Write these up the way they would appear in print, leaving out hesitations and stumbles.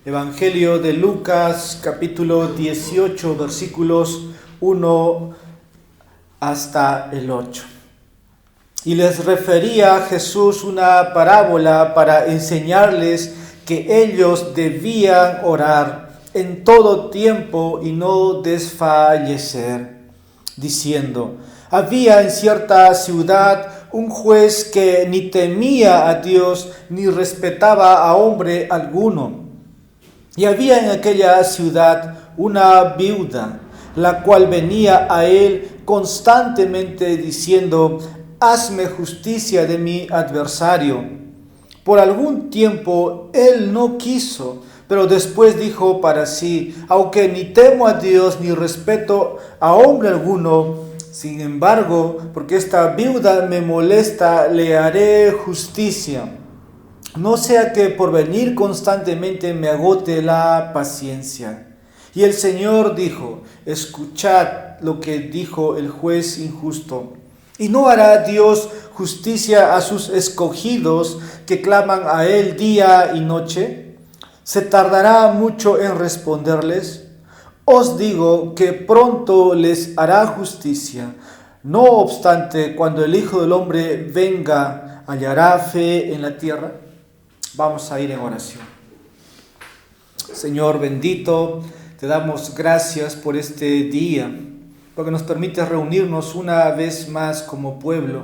Evangelio de Lucas, capítulo 18, versículos 1 hasta el 8. Y les refería a Jesús una parábola para enseñarles que ellos debían orar en todo tiempo y no desfallecer, diciendo: había en cierta ciudad un juez que ni temía a Dios ni respetaba a hombre alguno. Y había en aquella ciudad una viuda, la cual venía a él constantemente diciendo: hazme justicia de mi adversario. Por algún tiempo él no quiso, pero después dijo para sí: aunque ni temo a Dios ni respeto a hombre alguno, sin embargo, porque esta viuda me molesta, le haré justicia. No sea que por venir constantemente me agote la paciencia. Y el Señor dijo: escuchad lo que dijo el juez injusto. ¿Y no hará Dios justicia a sus escogidos que claman a Él día y noche? ¿Se tardará mucho en responderles? Os digo que pronto les hará justicia. No obstante, cuando el Hijo del Hombre venga, ¿hallará fe en la tierra? Vamos a ir en oración. Señor bendito, te damos gracias por este día, porque nos permite reunirnos una vez más como pueblo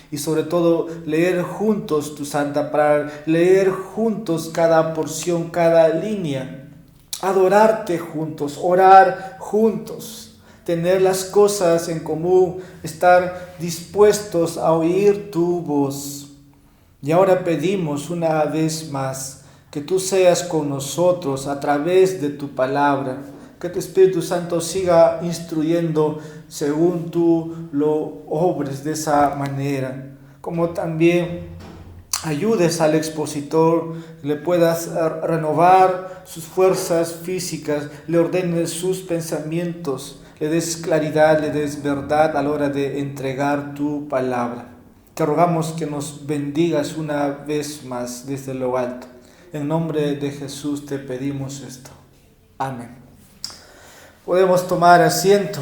y sobre todo leer juntos tu santa palabra, leer juntos cada porción, cada línea, adorarte juntos, orar juntos, tener las cosas en común, estar dispuestos a oír tu voz. Y ahora pedimos una vez más que tú seas con nosotros a través de tu palabra, que tu Espíritu Santo siga instruyendo según tú lo obres de esa manera, como también ayudes al expositor, le puedas renovar sus fuerzas físicas, le ordenes sus pensamientos, le des claridad, le des verdad a la hora de entregar tu palabra. Te rogamos que nos bendigas una vez más desde lo alto. En nombre de Jesús te pedimos esto. Amén. Podemos tomar asiento.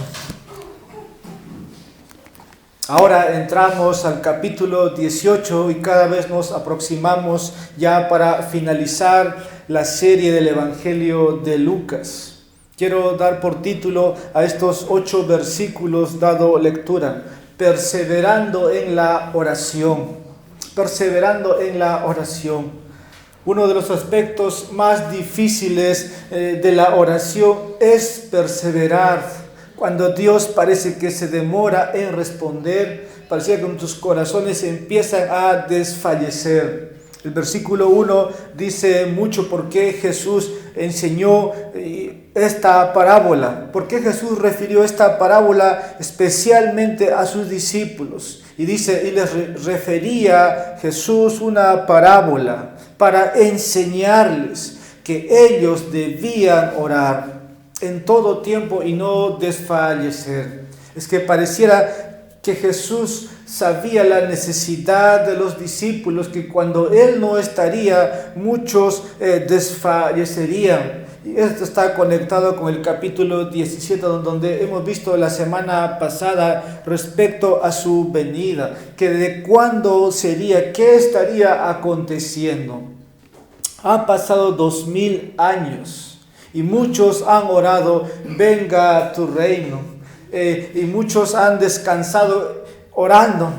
Ahora entramos al capítulo 18 y cada vez nos aproximamos ya para finalizar la serie del Evangelio de Lucas. Quiero dar por título a estos 8 versículos dado lectura: perseverando en la oración. Perseverando en la oración. Uno de los aspectos más difíciles de la oración es perseverar. Cuando Dios parece que se demora en responder, parecía que nuestros corazones empiezan a desfallecer. El versículo 1 dice mucho por qué Jesús enseñó esta parábola, por qué Jesús refirió esta parábola especialmente a sus discípulos. Y dice: y les refería Jesús una parábola para enseñarles que ellos debían orar en todo tiempo y no desfallecer. Es que pareciera que Jesús sabía la necesidad de los discípulos, que cuando Él no estaría, muchos desfallecerían. Y esto está conectado con el capítulo 17, donde hemos visto la semana pasada respecto a su venida, que de cuándo sería, qué estaría aconteciendo. Han pasado 2000 años y muchos han orado: venga tu reino. Y muchos han descansado orando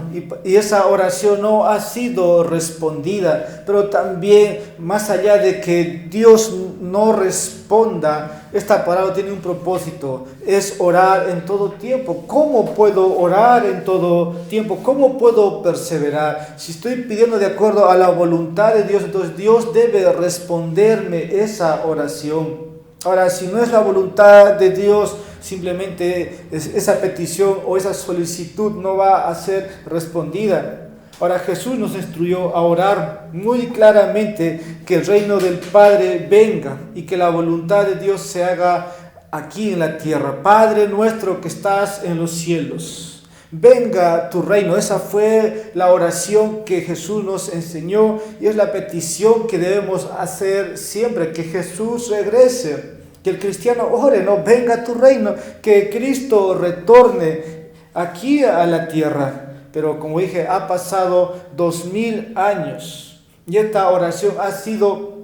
y esa oración no ha sido respondida. Pero también, más allá de que Dios no responda, esta palabra tiene un propósito: es orar en todo tiempo. ¿Cómo puedo orar en todo tiempo? ¿Cómo puedo perseverar? Si estoy pidiendo de acuerdo a la voluntad de Dios, entonces Dios debe responderme esa oración. Ahora, si no es la voluntad de Dios, simplemente esa petición o esa solicitud no va a ser respondida. Ahora, Jesús nos instruyó a orar muy claramente que el reino del Padre venga y que la voluntad de Dios se haga aquí en la tierra. Padre nuestro que estás en los cielos. Venga tu reino. Esa fue la oración que Jesús nos enseñó y es la petición que debemos hacer siempre, que Jesús regrese, que el cristiano ore, no, venga tu reino, que Cristo retorne aquí a la tierra. Pero como dije, ha pasado 2000 años y esta oración ha sido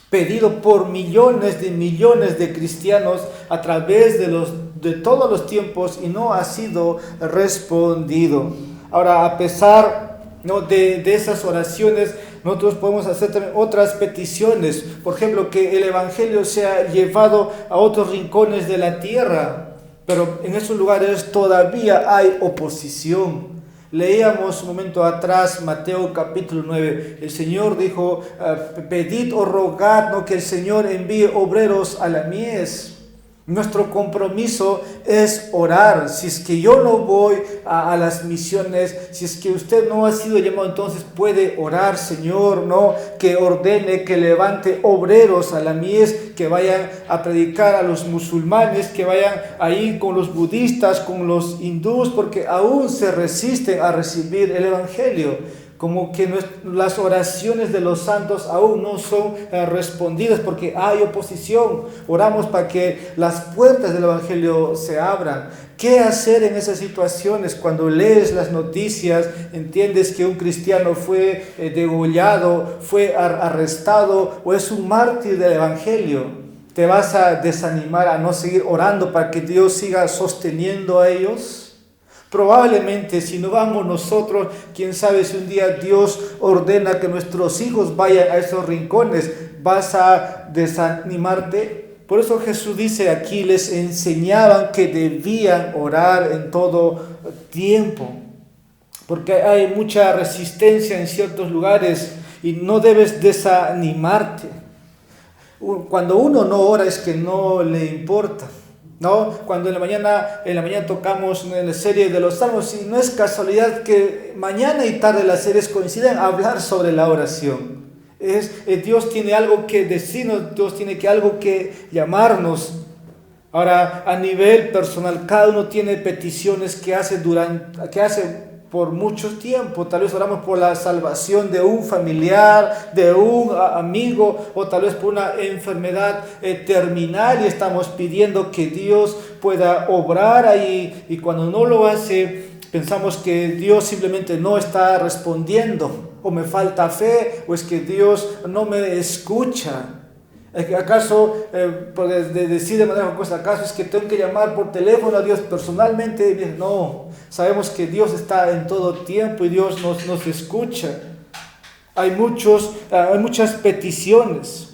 pedido por millones de cristianos a través de todos los tiempos y no ha sido respondido. Ahora, a pesar, ¿no?, de esas oraciones, nosotros podemos hacer también otras peticiones. Por ejemplo, que el Evangelio sea llevado a otros rincones de la tierra, pero en esos lugares todavía hay oposición. Leíamos un momento atrás Mateo capítulo 9. El Señor dijo, pedid o rogad, ¿no?, que el Señor envíe obreros a la mies. Nuestro compromiso es orar. Si es que yo no voy a las misiones, si es que usted no ha sido llamado, entonces puede orar, Señor, ¿no?, que ordene, que levante obreros a la mies, que vayan a predicar a los musulmanes, que vayan ahí con los budistas, con los hindús, porque aún se resisten a recibir el Evangelio. Como que las oraciones de los santos aún no son respondidas porque hay oposición. Oramos para que las puertas del Evangelio se abran. ¿Qué hacer en esas situaciones? Cuando lees las noticias, entiendes que un cristiano fue degollado, fue arrestado o es un mártir del Evangelio. ¿Te vas a desanimar a no seguir orando para que Dios siga sosteniendo a ellos? Probablemente si no vamos nosotros, quién sabe si un día Dios ordena que nuestros hijos vayan a esos rincones, ¿vas a desanimarte? Por eso Jesús dice aquí, les enseñaban que debían orar en todo tiempo, porque hay mucha resistencia en ciertos lugares y no debes desanimarte. Cuando uno no ora es que no le importa, ¿no? Cuando en la mañana tocamos en la serie de los Salmos, y no es casualidad que mañana y tarde las series coinciden a hablar sobre la oración. Dios tiene algo que decirnos, Dios tiene algo que llamarnos. Ahora, a nivel personal, cada uno tiene peticiones que hace por mucho tiempo. Tal vez oramos por la salvación de un familiar, de un amigo, o tal vez por una enfermedad terminal y estamos pidiendo que Dios pueda obrar ahí, y cuando no lo hace pensamos que Dios simplemente no está respondiendo, o me falta fe, o es que Dios no me escucha. ¿Acaso, por decir de manera jocosa, acaso es que tengo que llamar por teléfono a Dios personalmente? No, sabemos que Dios está en todo tiempo y Dios nos escucha. Hay muchas peticiones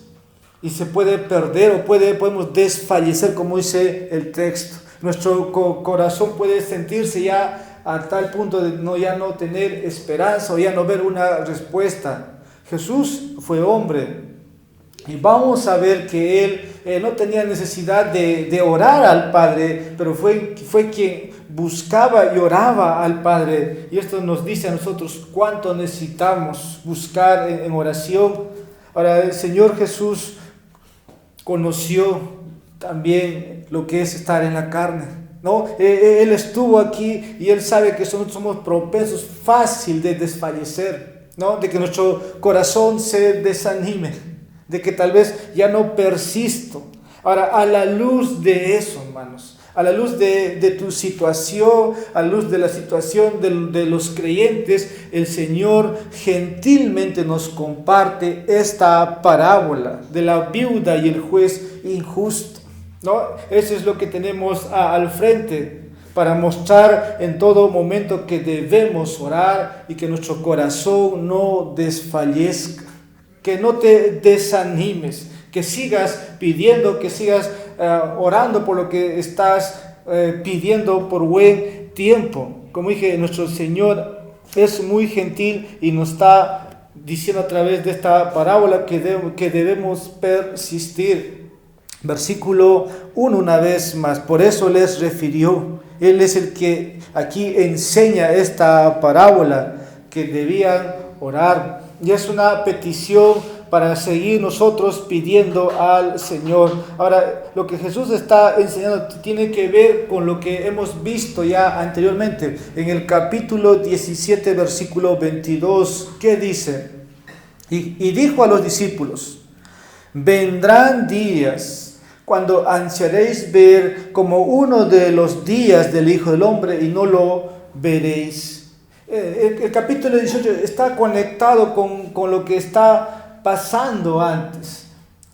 y se puede perder o podemos desfallecer, como dice el texto. Nuestro corazón puede sentirse ya a tal punto de ya no tener esperanza o ya no ver una respuesta. Jesús fue hombre. Y vamos a ver que él no tenía necesidad de orar al Padre, pero fue quien buscaba y oraba al Padre. Y esto nos dice a nosotros cuánto necesitamos buscar en oración. Ahora, el Señor Jesús conoció también lo que es estar en la carne, ¿no? Él estuvo aquí y Él sabe que nosotros somos propensos fácil de desfallecer, ¿no? De que nuestro corazón se desanime, de que tal vez ya no persisto. Ahora, a la luz de eso, hermanos, a la luz de tu situación, a la luz de la situación de los creyentes, el Señor gentilmente nos comparte esta parábola de la viuda y el juez injusto, ¿no? Eso es lo que tenemos al frente, para mostrar en todo momento que debemos orar y que nuestro corazón no desfallezca. Que no te desanimes, que sigas pidiendo, que sigas orando por lo que estás pidiendo por buen tiempo. Como dije, nuestro Señor es muy gentil y nos está diciendo a través de esta parábola que debemos persistir. Versículo 1 una vez más, por eso les refirió. Él es el que aquí enseña esta parábola, que debían orar. Y es una petición para seguir nosotros pidiendo al Señor. Ahora, lo que Jesús está enseñando tiene que ver con lo que hemos visto ya anteriormente. En el capítulo 17, versículo 22, ¿qué dice? Y dijo a los discípulos: vendrán días cuando ansiaréis ver como uno de los días del Hijo del Hombre y no lo veréis. El capítulo 18 está conectado con lo que está pasando antes.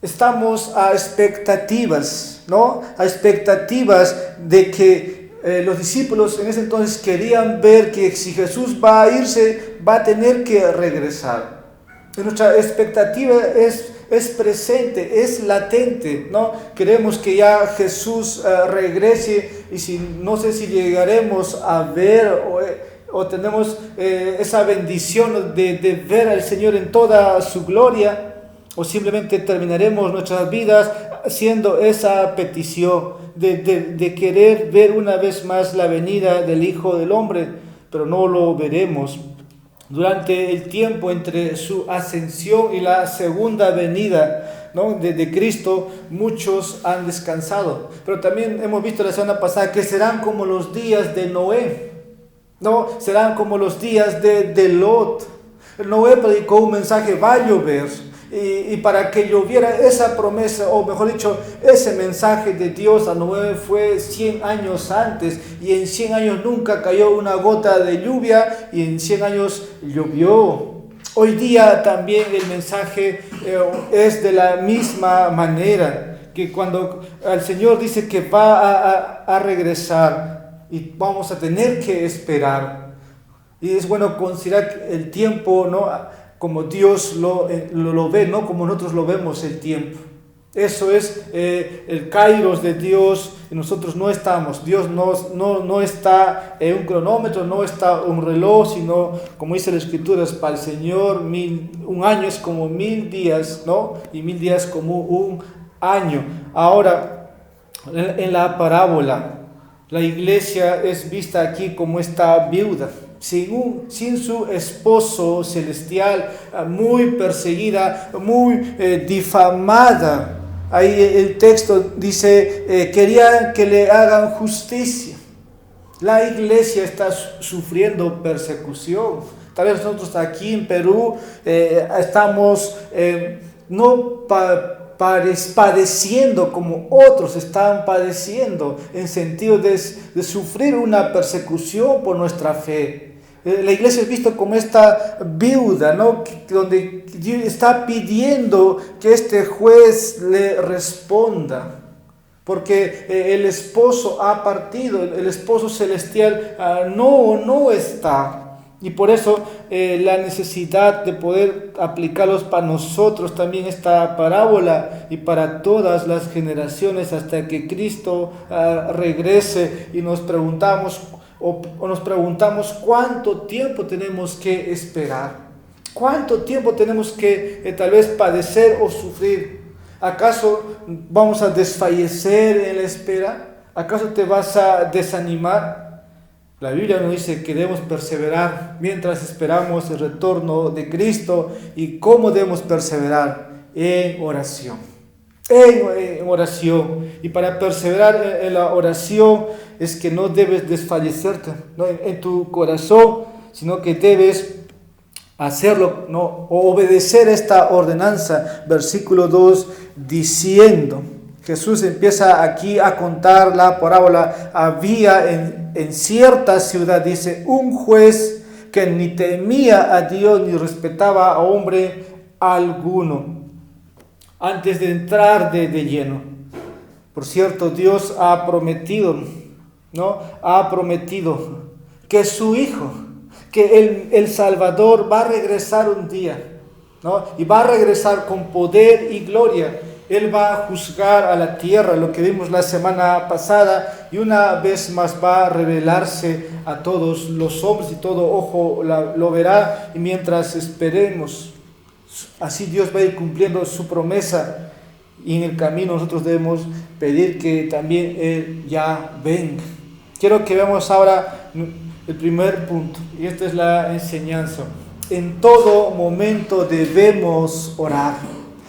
Estamos a expectativas, ¿no? A expectativas de que los discípulos en ese entonces querían ver que si Jesús va a irse, va a tener que regresar. Nuestra expectativa es presente, es latente, ¿no? Queremos que ya Jesús regrese, y no sé si llegaremos a ver o tenemos esa bendición de ver al Señor en toda su gloria, o simplemente terminaremos nuestras vidas haciendo esa petición de querer ver una vez más la venida del Hijo del Hombre, pero no lo veremos. Durante el tiempo entre su ascensión y la segunda venida, ¿no?, de Cristo, muchos han descansado. Pero también hemos visto la semana pasada que serán como los días de Noé, ¿no? Serán como los días de Lot. Noé predicó un mensaje: va a llover. Y para que lloviera, esa promesa, o mejor dicho, ese mensaje de Dios a Noé fue 100 años antes, y en 100 años nunca cayó una gota de lluvia, y en 100 años llovió. Hoy día también el mensaje es de la misma manera, que cuando el Señor dice que va a regresar, y vamos a tener que esperar. Y es bueno considerar el tiempo, ¿no?, como Dios lo ve, no como nosotros lo vemos el tiempo. Eso es el kairos de Dios, y nosotros no estamos. Dios no está en un cronómetro, no está un reloj, sino, como dice la Escritura, para el Señor un año es como 1000 días, ¿no? Y 1000 días como un año. Ahora, en la parábola, la iglesia es vista aquí como esta viuda, sin su esposo celestial, muy perseguida, muy difamada. Ahí el texto dice, querían que le hagan justicia. La iglesia está sufriendo persecución. Tal vez nosotros aquí en Perú estamos no padeciendo como otros están padeciendo, en sentido de sufrir una persecución por nuestra fe. La iglesia es vista como esta viuda, ¿no?, donde Dios está pidiendo que este juez le responda, porque el esposo ha partido, el esposo celestial no está. Y por eso la necesidad de poder aplicarlos para nosotros también esta parábola, y para todas las generaciones hasta que Cristo regrese, y nos preguntamos cuánto tiempo tenemos que esperar, cuánto tiempo tenemos que tal vez padecer o sufrir. ¿Acaso vamos a desfallecer en la espera? ¿Acaso te vas a desanimar? La Biblia nos dice que debemos perseverar mientras esperamos el retorno de Cristo. ¿Y cómo debemos perseverar? En oración. En oración. Y para perseverar en la oración es que no debes desfallecerte, ¿no?, en tu corazón, sino que debes hacerlo, ¿no?, o obedecer esta ordenanza. Versículo 2 diciendo, Jesús empieza aquí a contar la parábola. Había en cierta ciudad, dice, un juez que ni temía a Dios ni respetaba a hombre alguno. Antes de entrar de lleno, por cierto, Dios ha prometido, ¿no?, ha prometido que su Hijo, que el Salvador va a regresar un día, ¿no?, y va a regresar con poder y gloria. Él va a juzgar a la tierra, lo que vimos la semana pasada, y una vez más va a revelarse a todos los hombres, y todo ojo lo verá. Y mientras esperemos, así Dios va a ir cumpliendo su promesa, y en el camino nosotros debemos pedir que también Él ya venga. Quiero que veamos ahora el primer punto, y esta es la enseñanza. en todo momento debemos orar.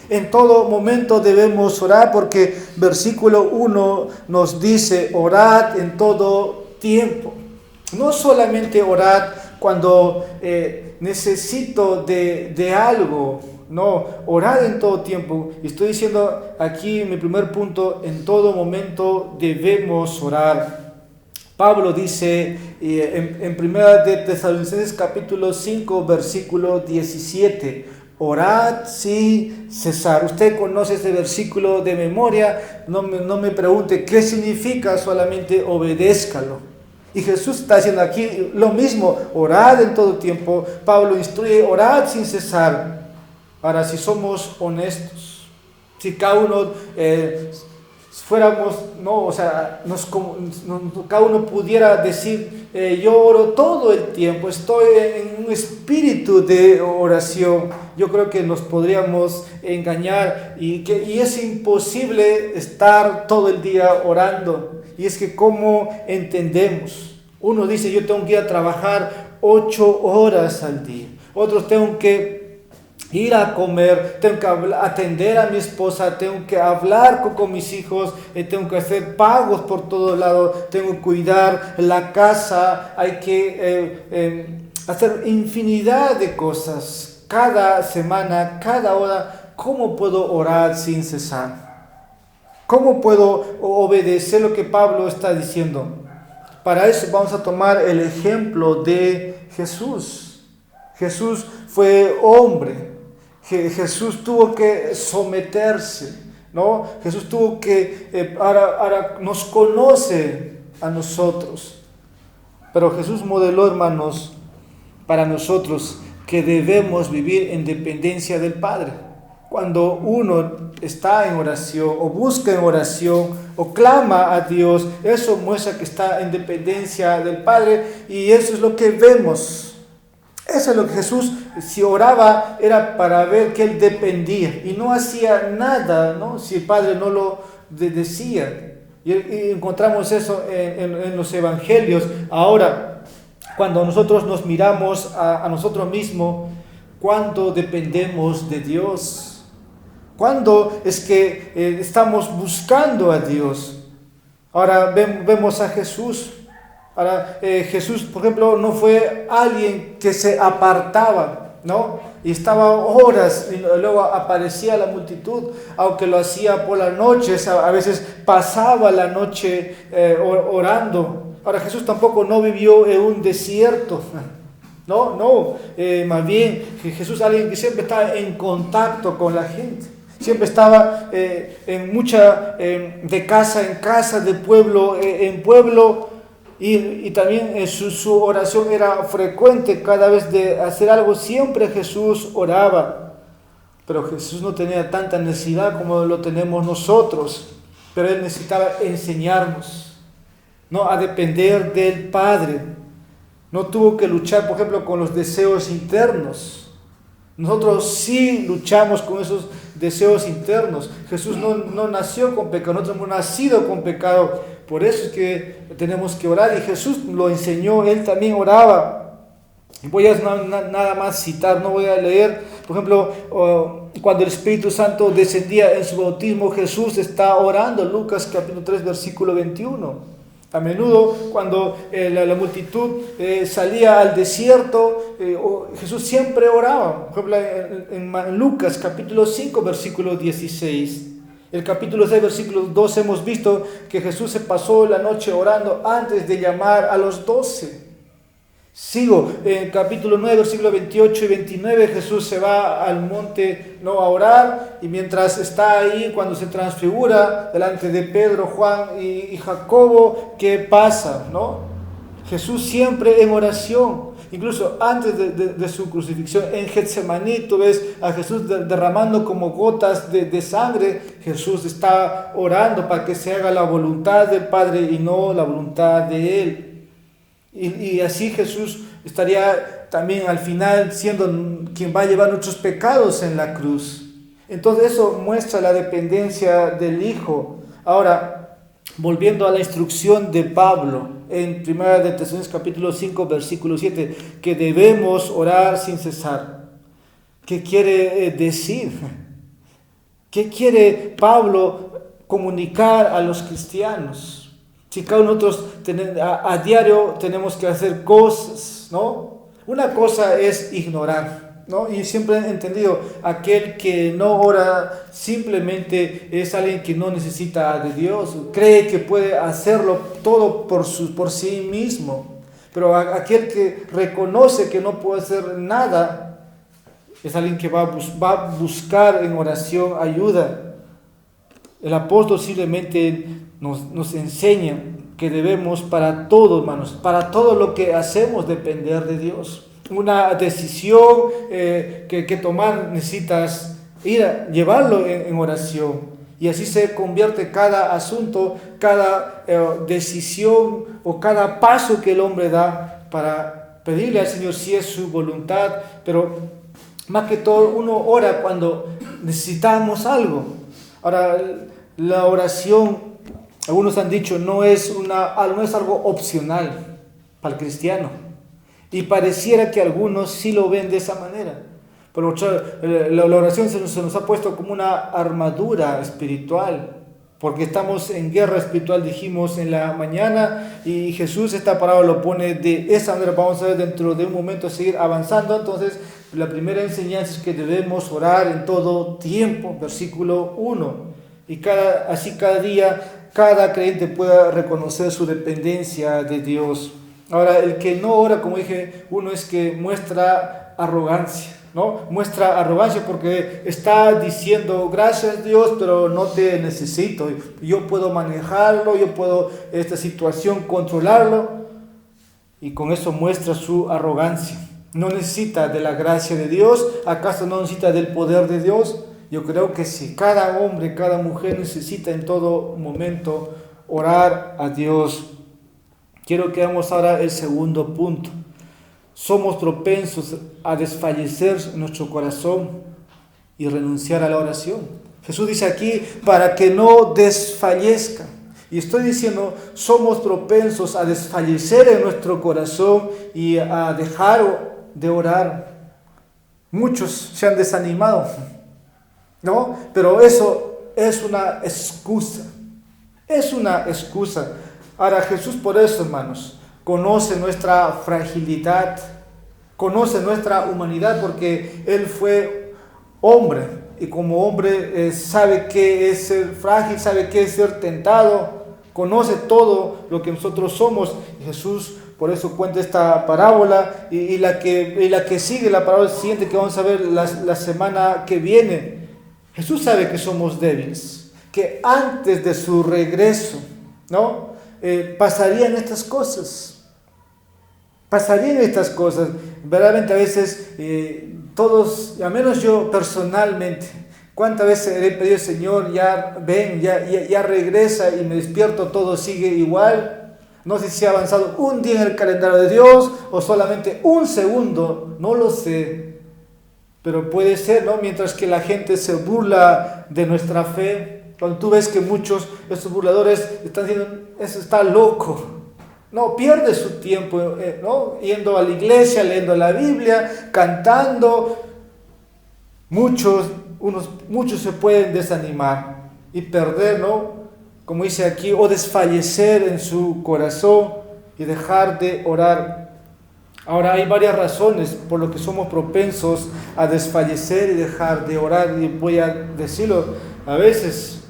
En todo momento debemos orar porque versículo 1 nos dice, orad en todo tiempo. No solamente orad cuando necesito de algo, no, orad en todo tiempo. Estoy diciendo aquí mi primer punto, en todo momento debemos orar. Pablo dice en 1 de Tesalonicenses capítulo 5 versículo 17, orad sin cesar. Usted conoce este versículo de memoria, no me pregunte qué significa, solamente obedézcalo. Y Jesús está haciendo aquí lo mismo, orad en todo tiempo. Pablo instruye, orad sin cesar. Ahora, si somos honestos, si cada uno fuéramos, no, o sea, cada uno pudiera decir, yo oro todo el tiempo, estoy en un espíritu de oración, yo creo que nos podríamos engañar y es imposible estar todo el día orando. Y es que ¿cómo entendemos? Uno dice, yo tengo que ir a trabajar 8 horas al día. Otros tengo que ir a comer, tengo que atender a mi esposa, tengo que hablar con mis hijos, tengo que hacer pagos por todos lados, tengo que cuidar la casa, hay que hacer infinidad de cosas. Cada semana, cada hora, ¿cómo puedo orar sin cesar? ¿Cómo puedo obedecer lo que Pablo está diciendo? Para eso vamos a tomar el ejemplo de Jesús. Jesús fue hombre. Jesús tuvo que someterse, ¿no? Jesús tuvo que, ahora nos conoce a nosotros. Pero Jesús modeló, hermanos, para nosotros que debemos vivir en dependencia del Padre. Cuando uno está en oración o busca en oración o clama a Dios, eso muestra que está en dependencia del Padre y eso es lo que vemos. Eso es lo que Jesús, si oraba, era para ver que Él dependía y no hacía nada, ¿no? Si el Padre no lo decía. Y encontramos eso en los evangelios. Ahora, cuando nosotros nos miramos a nosotros mismos, ¿cuánto dependemos de Dios? ¿Cuándo es que estamos buscando a Dios? Ahora vemos a Jesús. Ahora Jesús, por ejemplo, no fue alguien que se apartaba, ¿no? Y estaba horas y luego aparecía la multitud, aunque lo hacía por las noches, a veces pasaba la noche orando. Ahora Jesús tampoco no vivió en un desierto. No, más bien Jesús, alguien que siempre estaba en contacto con la gente. Siempre estaba de casa en casa, de pueblo en pueblo, y también su oración era frecuente. Cada vez de hacer algo, siempre Jesús oraba. Pero Jesús no tenía tanta necesidad como lo tenemos nosotros, pero Él necesitaba enseñarnos, ¿no? A depender del Padre. No tuvo que luchar, por ejemplo, con los deseos internos. Nosotros sí luchamos con esos deseos internos. Jesús no nació con pecado, nosotros hemos nacido con pecado. Por eso es que tenemos que orar y Jesús lo enseñó, Él también oraba. Voy a nada más citar, no voy a leer. Por ejemplo, cuando el Espíritu Santo descendía en su bautismo, Jesús está orando, Lucas capítulo 3, versículo 21. A menudo cuando la multitud salía al desierto, Jesús siempre oraba. Por ejemplo, en Lucas capítulo 5, versículo 16. El capítulo 6, versículo 12 hemos visto que Jesús se pasó la noche orando antes de llamar a los 12. Sigo, en el capítulo 9, versículos 28 y 29, Jesús se va al monte, ¿no?, a orar, y mientras está ahí, cuando se transfigura delante de Pedro, Juan y Jacobo, ¿qué pasa? ¿No? Jesús siempre en oración, incluso antes de su crucifixión, en Getsemaní, tú ves a Jesús derramando como gotas de sangre. Jesús está orando para que se haga la voluntad del Padre y no la voluntad de Él. Y así Jesús estaría también al final siendo quien va a llevar nuestros pecados en la cruz. Entonces eso muestra la dependencia del Hijo. Ahora, volviendo a la instrucción de Pablo en 1 de Tesalonicenses capítulo 5, versículo 7, que debemos orar sin cesar. ¿Qué quiere decir? ¿Qué quiere Pablo comunicar a los cristianos? Si cada uno de nosotros a diario tenemos que hacer cosas, ¿no? Una cosa es ignorar, ¿no? Y siempre he entendido, aquel que no ora simplemente es alguien que no necesita de Dios, cree que puede hacerlo todo por sí mismo. Pero aquel que reconoce que no puede hacer nada, es alguien que va a buscar en oración ayuda. El apóstol simplemente nos enseña que debemos para todo, hermanos, para todo lo que hacemos depender de Dios. Una decisión que tomar, necesitas llevarlo en oración. Y así se convierte cada asunto, cada decisión o cada paso que el hombre da para pedirle al Señor si es su voluntad. Pero más que todo uno ora cuando necesitamos algo. Ahora, la oración, algunos han dicho, no es algo opcional para el cristiano. Y pareciera que algunos sí lo ven de esa manera. Pero la oración se nos ha puesto como una armadura espiritual. Porque estamos en guerra espiritual, dijimos en la mañana. Y Jesús esta parábola lo pone de esa manera. Vamos a ver dentro de un momento a seguir avanzando. Entonces, la primera enseñanza es que debemos orar en todo tiempo. Versículo 1. Y así cada día, cada creyente pueda reconocer su dependencia de Dios. Ahora, el que no ora, como dije, uno es que muestra arrogancia, ¿no? Muestra arrogancia porque está diciendo, gracias Dios, pero no te necesito. Yo puedo manejarlo, yo puedo esta situación controlarlo. Y con eso muestra su arrogancia. No necesita de la gracia de Dios. ¿Acaso no necesita del poder de Dios? Yo creo que sí, cada hombre, cada mujer necesita en todo momento orar a Dios. Quiero que veamos ahora el segundo punto. Somos propensos a desfallecer en nuestro corazón y renunciar a la oración. Jesús dice aquí, para que no desfallezca. Y estoy diciendo, somos propensos a desfallecer en nuestro corazón y a dejar de orar. Muchos se han desanimado, ¿no? Pero eso es una excusa. Es una excusa. Ahora Jesús por eso, hermanos, conoce nuestra fragilidad, conoce nuestra humanidad porque Él fue hombre y como hombre sabe qué es ser frágil, sabe qué es ser tentado, conoce todo lo que nosotros somos. Y Jesús por eso cuenta esta parábola y la que sigue, la parábola siguiente que vamos a ver la semana que viene. Jesús sabe que somos débiles, que antes de su regreso, ¿no? Pasarían estas cosas. Verdaderamente a veces todos, al menos yo personalmente, ¿cuántas veces le he pedido al Señor, ya ven, ya regresa y me despierto, todo sigue igual? No sé si ha avanzado un día en el calendario de Dios o solamente un segundo, no lo sé. Pero puede ser, ¿no? Mientras que la gente se burla de nuestra fe, cuando tú ves que muchos de estos burladores están diciendo, eso está loco, no, pierde su tiempo, ¿no? Yendo a la iglesia, leyendo la Biblia, cantando. Muchos se pueden desanimar y perder, ¿no? Como dice aquí, o desfallecer en su corazón y dejar de orar. Ahora hay varias razones por lo que somos propensos a desfallecer y dejar de orar, y voy a decirlo. A veces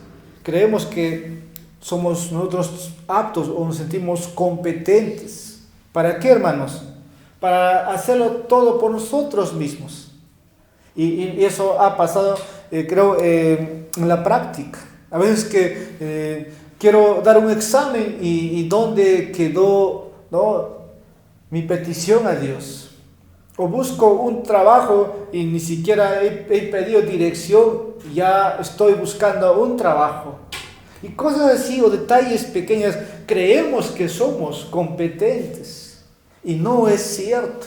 creemos que somos nosotros aptos o nos sentimos competentes. ¿Para qué, hermanos? Para hacerlo todo por nosotros mismos. Y eso ha pasado, creo, en la práctica. A veces que quiero dar un examen y ¿dónde quedó, no, mi petición a Dios? O busco un trabajo y ni siquiera he pedido dirección, ya estoy buscando un trabajo. Y cosas así o detalles pequeños, creemos que somos competentes. Y no es cierto.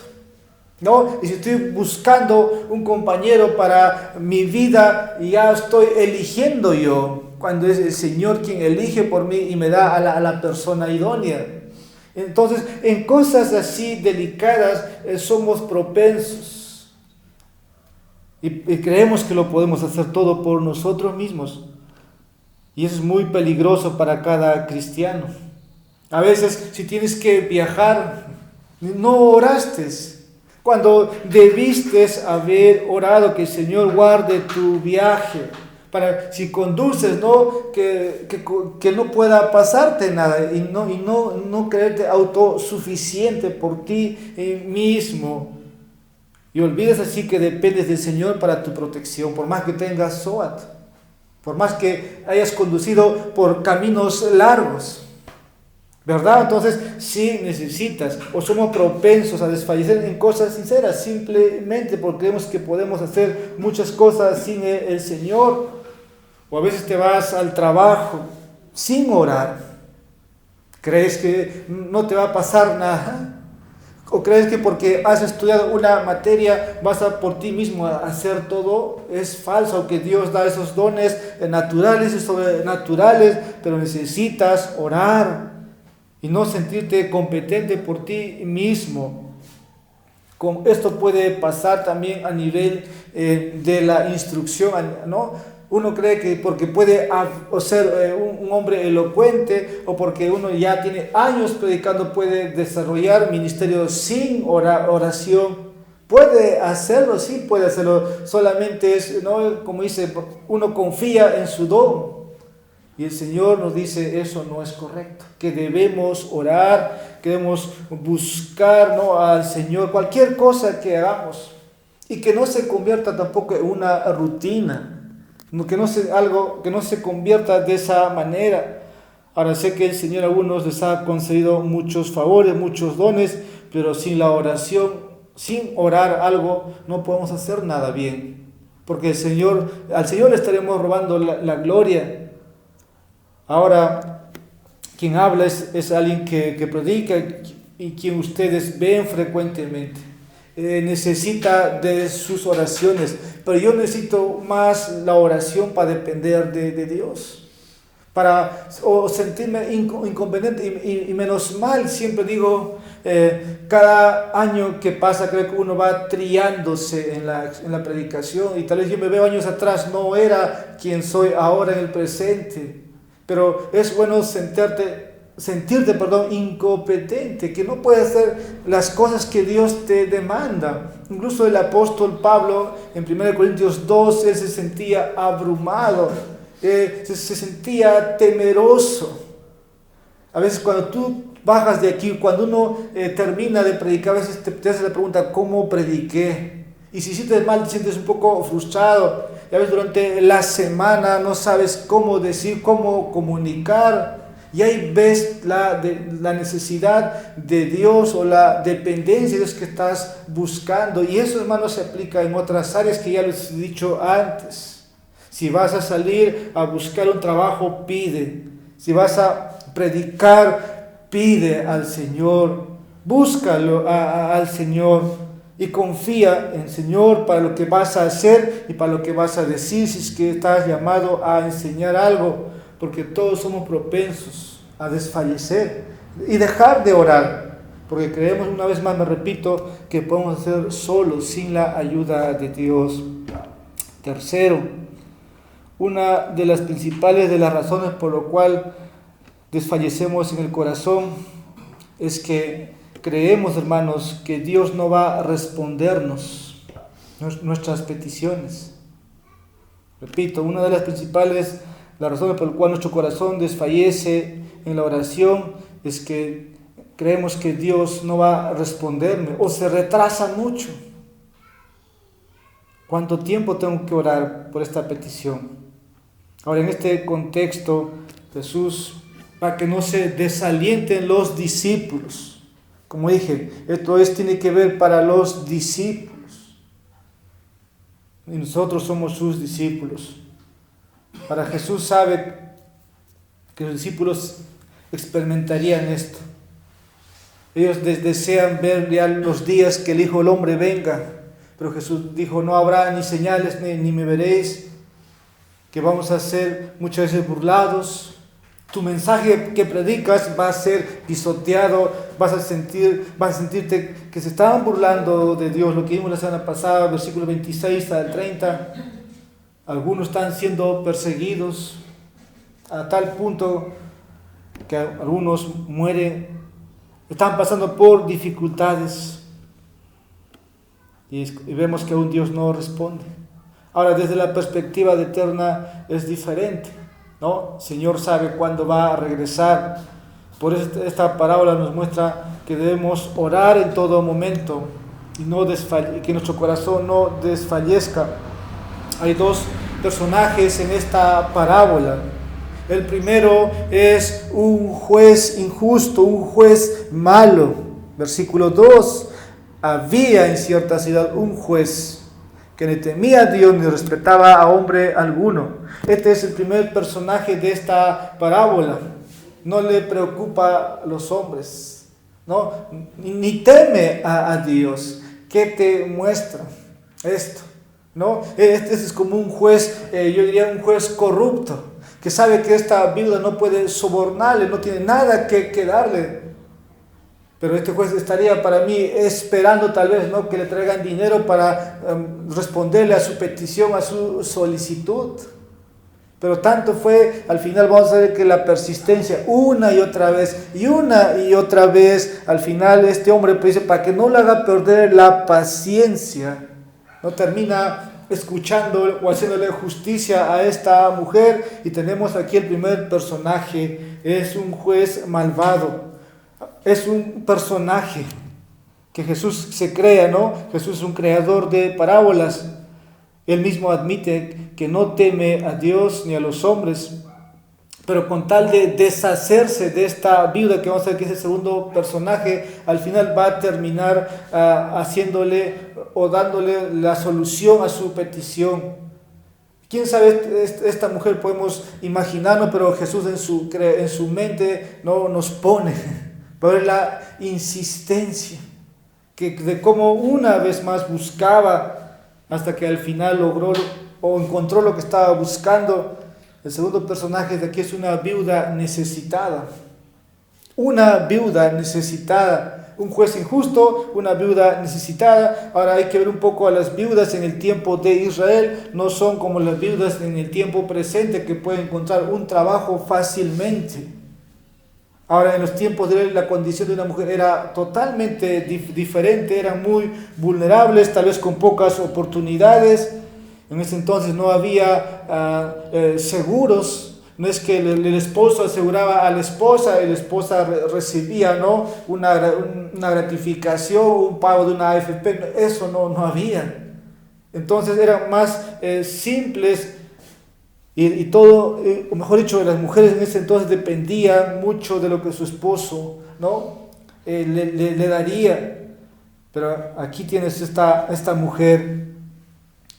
¿no? Y si estoy buscando un compañero para mi vida, ya estoy eligiendo yo, cuando es el Señor quien elige por mí y me da a la persona idónea. Entonces, en cosas así delicadas somos propensos y creemos que lo podemos hacer todo por nosotros mismos. Y eso es muy peligroso para cada cristiano. A veces, si tienes que viajar, no oraste cuando debiste haber orado, que el Señor guarde tu viaje, para si conduces, ¿no? Que no pueda pasarte nada y no creerte autosuficiente por ti mismo. Y olvides así que dependes del Señor para tu protección, por más que tengas SOAT, por más que hayas conducido por caminos largos. ¿Verdad? Entonces, sí necesitas, o somos propensos a desfallecer en cosas sinceras, simplemente porque creemos que podemos hacer muchas cosas sin el Señor. O a veces te vas al trabajo sin orar. ¿Crees que no te va a pasar nada? ¿O crees que porque has estudiado una materia vas a por ti mismo a hacer todo? Es falso, que Dios da esos dones naturales y sobrenaturales, pero necesitas orar y no sentirte competente por ti mismo. Esto puede pasar también a nivel de la instrucción, ¿no? Uno cree que porque puede ser un hombre elocuente o porque uno ya tiene años predicando puede desarrollar ministerio sin oración. Puede hacerlo, sí puede hacerlo. Solamente es, ¿no? Como dice, uno confía en su don. Y el Señor nos dice, eso no es correcto, que debemos orar, que debemos buscar, ¿no?, al Señor, cualquier cosa que hagamos, y que no se convierta tampoco en una rutina, que no se convierta de esa manera. Ahora sé que el Señor a algunos les ha concedido muchos favores, muchos dones, pero sin la oración, sin orar algo, no podemos hacer nada bien, porque al Señor le estaremos robando la gloria. Ahora, quien habla es alguien que predica y quien ustedes ven frecuentemente. Necesita de sus oraciones, pero yo necesito más la oración para depender de Dios, o sentirme inconveniente y menos mal. Siempre digo, cada año que pasa creo que uno va triándose en la predicación, y tal vez yo me veo años atrás, no era quien soy ahora en el presente. Pero es bueno sentirte, incompetente, que no puedes hacer las cosas que Dios te demanda. Incluso el apóstol Pablo, en 1 Corintios 2, él se sentía abrumado, se sentía temeroso. A veces cuando tú bajas de aquí, cuando uno termina de predicar, a veces te hace la pregunta, ¿cómo prediqué? Y si hiciste mal, te sientes un poco frustrado. Y a veces durante la semana no sabes cómo decir, cómo comunicar. Y ahí ves la necesidad de Dios o la dependencia de Dios que estás buscando. Y eso, hermano, se aplica en otras áreas que ya les he dicho antes. Si vas a salir a buscar un trabajo, pide. Si vas a predicar, pide al Señor. Búscalo al Señor. Y confía en el Señor para lo que vas a hacer y para lo que vas a decir, si es que estás llamado a enseñar algo, porque todos somos propensos a desfallecer y dejar de orar, porque creemos, una vez más me repito, que podemos hacer solos sin la ayuda de Dios. Tercero, una de las principales de las razones por lo cual desfallecemos en el corazón es que creemos, hermanos, que Dios no va a respondernos nuestras peticiones. Repito, una de las principales razones por las cuales nuestro corazón desfallece en la oración es que creemos que Dios no va a responderme o se retrasa mucho. ¿Cuánto tiempo tengo que orar por esta petición? Ahora, en este contexto, Jesús, para que no se desalienten los discípulos, como dije, esto tiene que ver para los discípulos. Y nosotros somos sus discípulos. Para Jesús sabe que los discípulos experimentarían esto. Ellos desean ver ya los días que el Hijo del Hombre venga. Pero Jesús dijo, no habrá ni señales ni me veréis, que vamos a ser muchas veces burlados. Tu mensaje que predicas va a ser pisoteado, vas a sentirte que se estaban burlando de Dios, lo que vimos la semana pasada, versículo 26 al 30. Algunos están siendo perseguidos a tal punto que algunos mueren, están pasando por dificultades y vemos que aún Dios no responde. Ahora, desde la perspectiva de eterna es diferente, ¿no? El Señor sabe cuándo va a regresar. Por eso esta parábola nos muestra que debemos orar en todo momento y que nuestro corazón no desfallezca. Hay dos personajes en esta parábola. El primero es un juez injusto, un juez malo. Versículo 2. Había en cierta ciudad un juez que ni temía a Dios ni respetaba a hombre alguno. Este es el primer personaje de esta parábola. No le preocupa a los hombres, ¿no? Ni teme a Dios. ¿Qué te muestra esto? ¿No? Este es como un juez, yo diría un juez corrupto, que sabe que esta viuda no puede sobornarle, no tiene nada que darle. Pero este juez estaría para mí esperando tal vez, ¿no?, que le traigan dinero para responderle a su petición, a su solicitud. Pero tanto fue, al final vamos a ver que la persistencia, una y otra vez, al final este hombre pues dice, para que no le haga perder la paciencia, no termina escuchando o haciéndole justicia a esta mujer. Y tenemos aquí el primer personaje, es un juez malvado. Es un personaje que Jesús se crea, ¿no? Jesús es un creador de parábolas. Él mismo admite que no teme a Dios ni a los hombres, pero con tal de deshacerse de esta viuda, que vamos a ver que es el segundo personaje, al final va a terminar haciéndole o dándole la solución a su petición. ¿Quién sabe? Esta mujer podemos imaginarnos, pero Jesús en su mente no nos pone. Pero la insistencia de cómo una vez más buscaba hasta que al final logró o encontró lo que estaba buscando. El segundo personaje de aquí es una viuda necesitada. Una viuda necesitada. Un juez injusto, una viuda necesitada. Ahora hay que ver un poco a las viudas en el tiempo de Israel. No son como las viudas en el tiempo presente que pueden encontrar un trabajo fácilmente. Ahora, en los tiempos de él, la condición de una mujer era totalmente diferente, eran muy vulnerables, tal vez con pocas oportunidades. En ese entonces no había seguros, no es que el esposo aseguraba a la esposa y la esposa recibía, ¿no?, una gratificación, un pago de una AFP, eso no había. Entonces eran más simples. Y todo, o mejor dicho, las mujeres en ese entonces dependían mucho de lo que su esposo, ¿no?, le daría. Pero aquí tienes esta mujer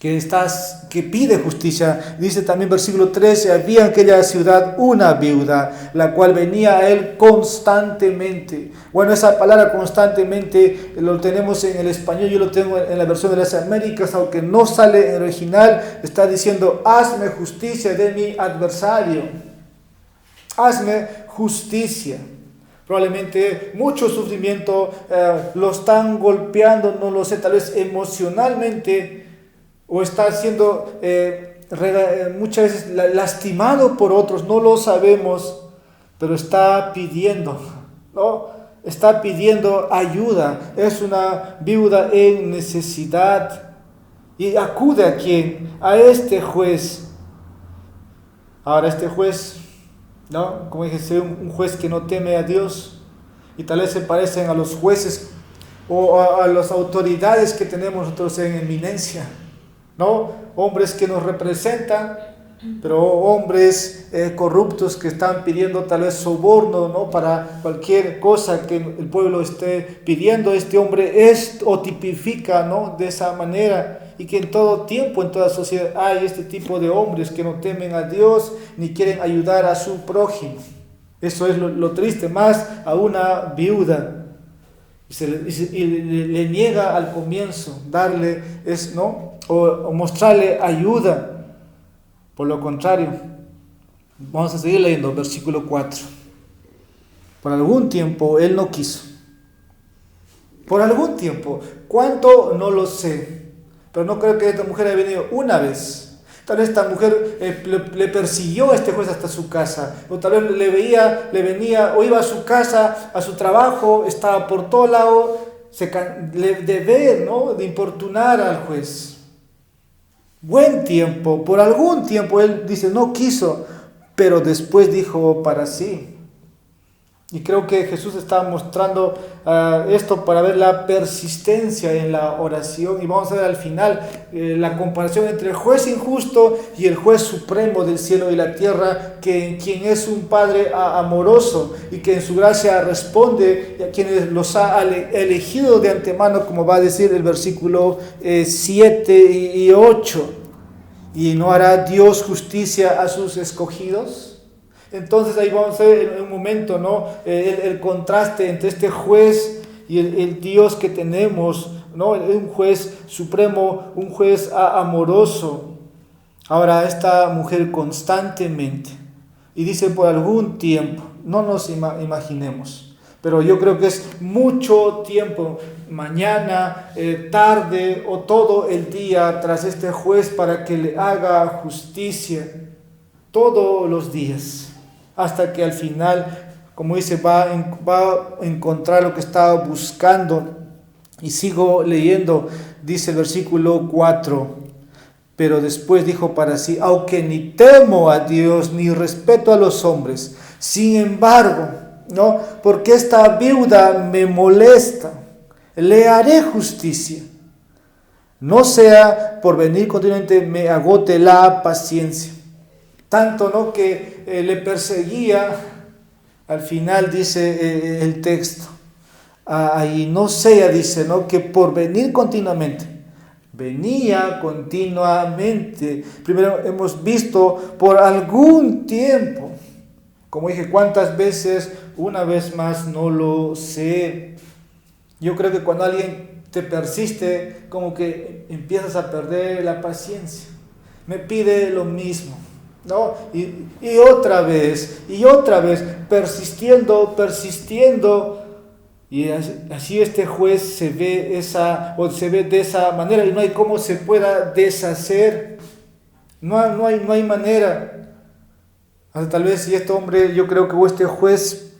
que pide justicia. Dice también versículo 13, había en aquella ciudad una viuda, la cual venía a él constantemente. Bueno, esa palabra constantemente lo tenemos en el español, yo lo tengo en la versión de las Américas, aunque no sale en el original. Está diciendo, hazme justicia de mi adversario. Hazme justicia. Probablemente mucho sufrimiento, lo están golpeando, no lo sé, tal vez emocionalmente, o está siendo muchas veces lastimado por otros, no lo sabemos, pero está pidiendo, ¿no? Está pidiendo ayuda. Es una viuda en necesidad y acude ¿a quién? A este juez. Ahora este juez, ¿no?, como dije, un juez que no teme a Dios, y tal vez se parecen a los jueces o a las autoridades que tenemos nosotros en eminencia, ¿no? Hombres que nos representan, pero hombres corruptos que están pidiendo tal vez soborno, ¿no?, para cualquier cosa que el pueblo esté pidiendo. Este hombre es o tipifica, ¿no?, de esa manera, y que en todo tiempo, en toda sociedad hay este tipo de hombres que no temen a Dios ni quieren ayudar a su prójimo. Eso es lo triste, más a una viuda. le niega al comienzo darle, o mostrarle ayuda. Por lo contrario, vamos a seguir leyendo, versículo 4. Por algún tiempo él no quiso. Por algún tiempo. ¿Cuánto? No lo sé. Pero no creo que esta mujer haya venido una vez. Tal vez esta mujer le persiguió a este juez hasta su casa. O tal vez le venía, o iba a su casa, a su trabajo, estaba por todo lado, de ver, ¿no? De importunar al juez. Buen tiempo, por algún tiempo él dice, no quiso, pero después dijo para sí. Y creo que Jesús está mostrando esto para ver la persistencia en la oración. Y vamos a ver al final la comparación entre el juez injusto y el juez supremo del cielo y la tierra, quien es un Padre amoroso y que en su gracia responde a quienes los ha elegido de antemano, como va a decir el versículo 7 y 8. ¿Y no hará Dios justicia a sus escogidos? Entonces ahí vamos a ver en un momento, ¿no? El contraste entre este juez y el Dios que tenemos, ¿no? Un juez supremo, un juez amoroso. Ahora esta mujer constantemente, y dice por algún tiempo, no nos imaginemos, pero yo creo que es mucho tiempo, mañana, tarde o todo el día tras este juez para que le haga justicia todos los días. Hasta que al final, como dice, va a encontrar lo que estaba buscando. Y sigo leyendo, dice el versículo 4. Pero después dijo para sí, aunque ni temo a Dios, ni respeto a los hombres, sin embargo, ¿no? Porque esta viuda me molesta, le haré justicia. No sea por venir continuamente me agote la paciencia. Tanto, ¿no? Que le perseguía, al final dice el texto, ahí no sea, dice, ¿no? Que por venir continuamente, venía continuamente. Primero hemos visto por algún tiempo, como dije, ¿cuántas veces? Una vez más, no lo sé. Yo creo que cuando alguien te persiste, como que empiezas a perder la paciencia. Me pide lo mismo, ¿no? Y otra vez, persistiendo, y así este juez se ve de esa manera, y no hay cómo se pueda deshacer, no hay manera. Tal vez si este hombre, yo creo que este juez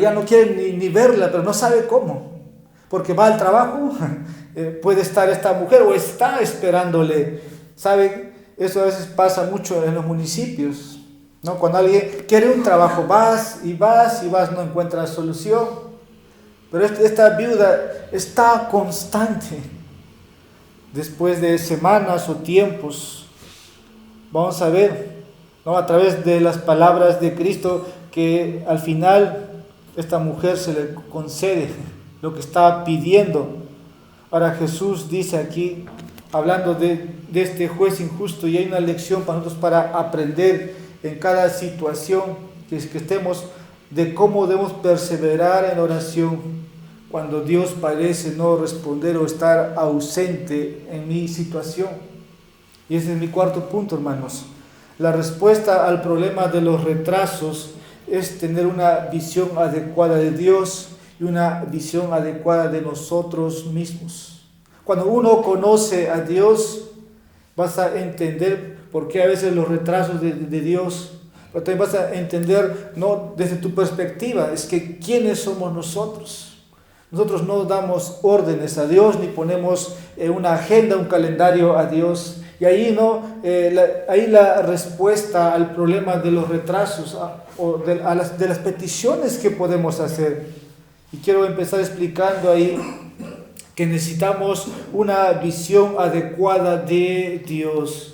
ya no quiere ni verla, pero no sabe cómo, porque va al trabajo, puede estar esta mujer o está esperándole, ¿sabe? Eso a veces pasa mucho en los municipios, ¿no? Cuando alguien quiere un trabajo, vas, no encuentras solución. Pero esta viuda está constante. Después de semanas o tiempos, vamos a ver, ¿no? A través de las palabras de Cristo, que al final esta mujer se le concede lo que estaba pidiendo. Ahora Jesús dice aquí, hablando de este juez injusto, y hay una lección para nosotros para aprender en cada situación que estemos, de cómo debemos perseverar en oración cuando Dios parece no responder o estar ausente en mi situación. Y ese es mi cuarto punto, hermanos. La respuesta al problema de los retrasos es tener una visión adecuada de Dios y una visión adecuada de nosotros mismos. Cuando uno conoce a Dios, vas a entender por qué a veces los retrasos de Dios, pero también vas a entender, no desde tu perspectiva, es que ¿quiénes somos nosotros? Nosotros no damos órdenes a Dios, ni ponemos una agenda, un calendario a Dios. Y ahí, ahí la respuesta al problema de los retrasos o de las peticiones que podemos hacer. Y quiero empezar explicando ahí que necesitamos una visión adecuada de Dios.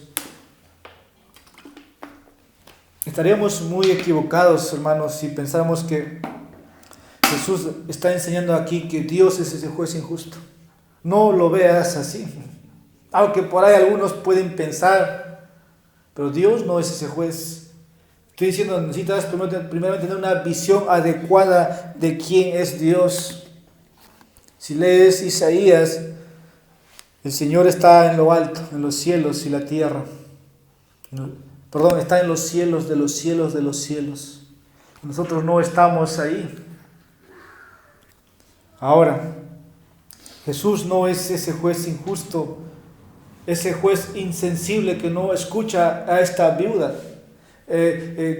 Estaríamos muy equivocados, hermanos, si pensáramos que Jesús está enseñando aquí que Dios es ese juez injusto. No lo veas así. Aunque por ahí algunos pueden pensar, pero Dios no es ese juez. Estoy diciendo, necesitas primero tener una visión adecuada de quién es Dios. Si lees Isaías, el Señor está en lo alto, en los cielos y la tierra. Perdón, está en los cielos de los cielos de los cielos. Nosotros no estamos ahí. Ahora, Jesús no es ese juez injusto, ese juez insensible que no escucha a esta viuda.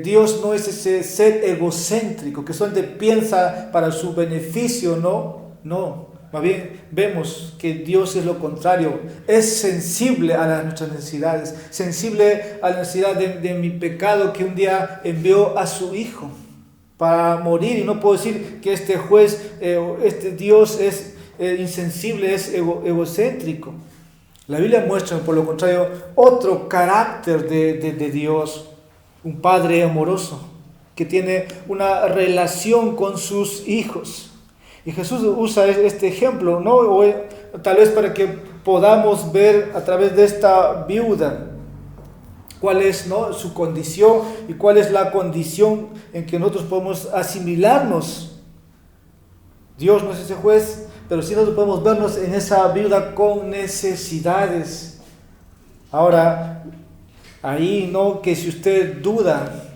Dios no es ese ser egocéntrico que solamente piensa para su beneficio, no. Más bien vemos que Dios es lo contrario, es sensible a nuestras necesidades, sensible a la necesidad de mi pecado, que un día envió a su Hijo para morir. Y no puedo decir que este juez, este Dios es insensible, es egocéntrico. La Biblia muestra, por lo contrario, otro carácter de Dios, un Padre amoroso que tiene una relación con sus hijos. Y Jesús usa este ejemplo, ¿no? O tal vez para que podamos ver a través de esta viuda cuál es, ¿no?, su condición y cuál es la condición en que nosotros podemos asimilarnos. Dios no es ese juez, pero sí nosotros podemos vernos en esa viuda con necesidades. Ahora, ahí, ¿no?, que si usted duda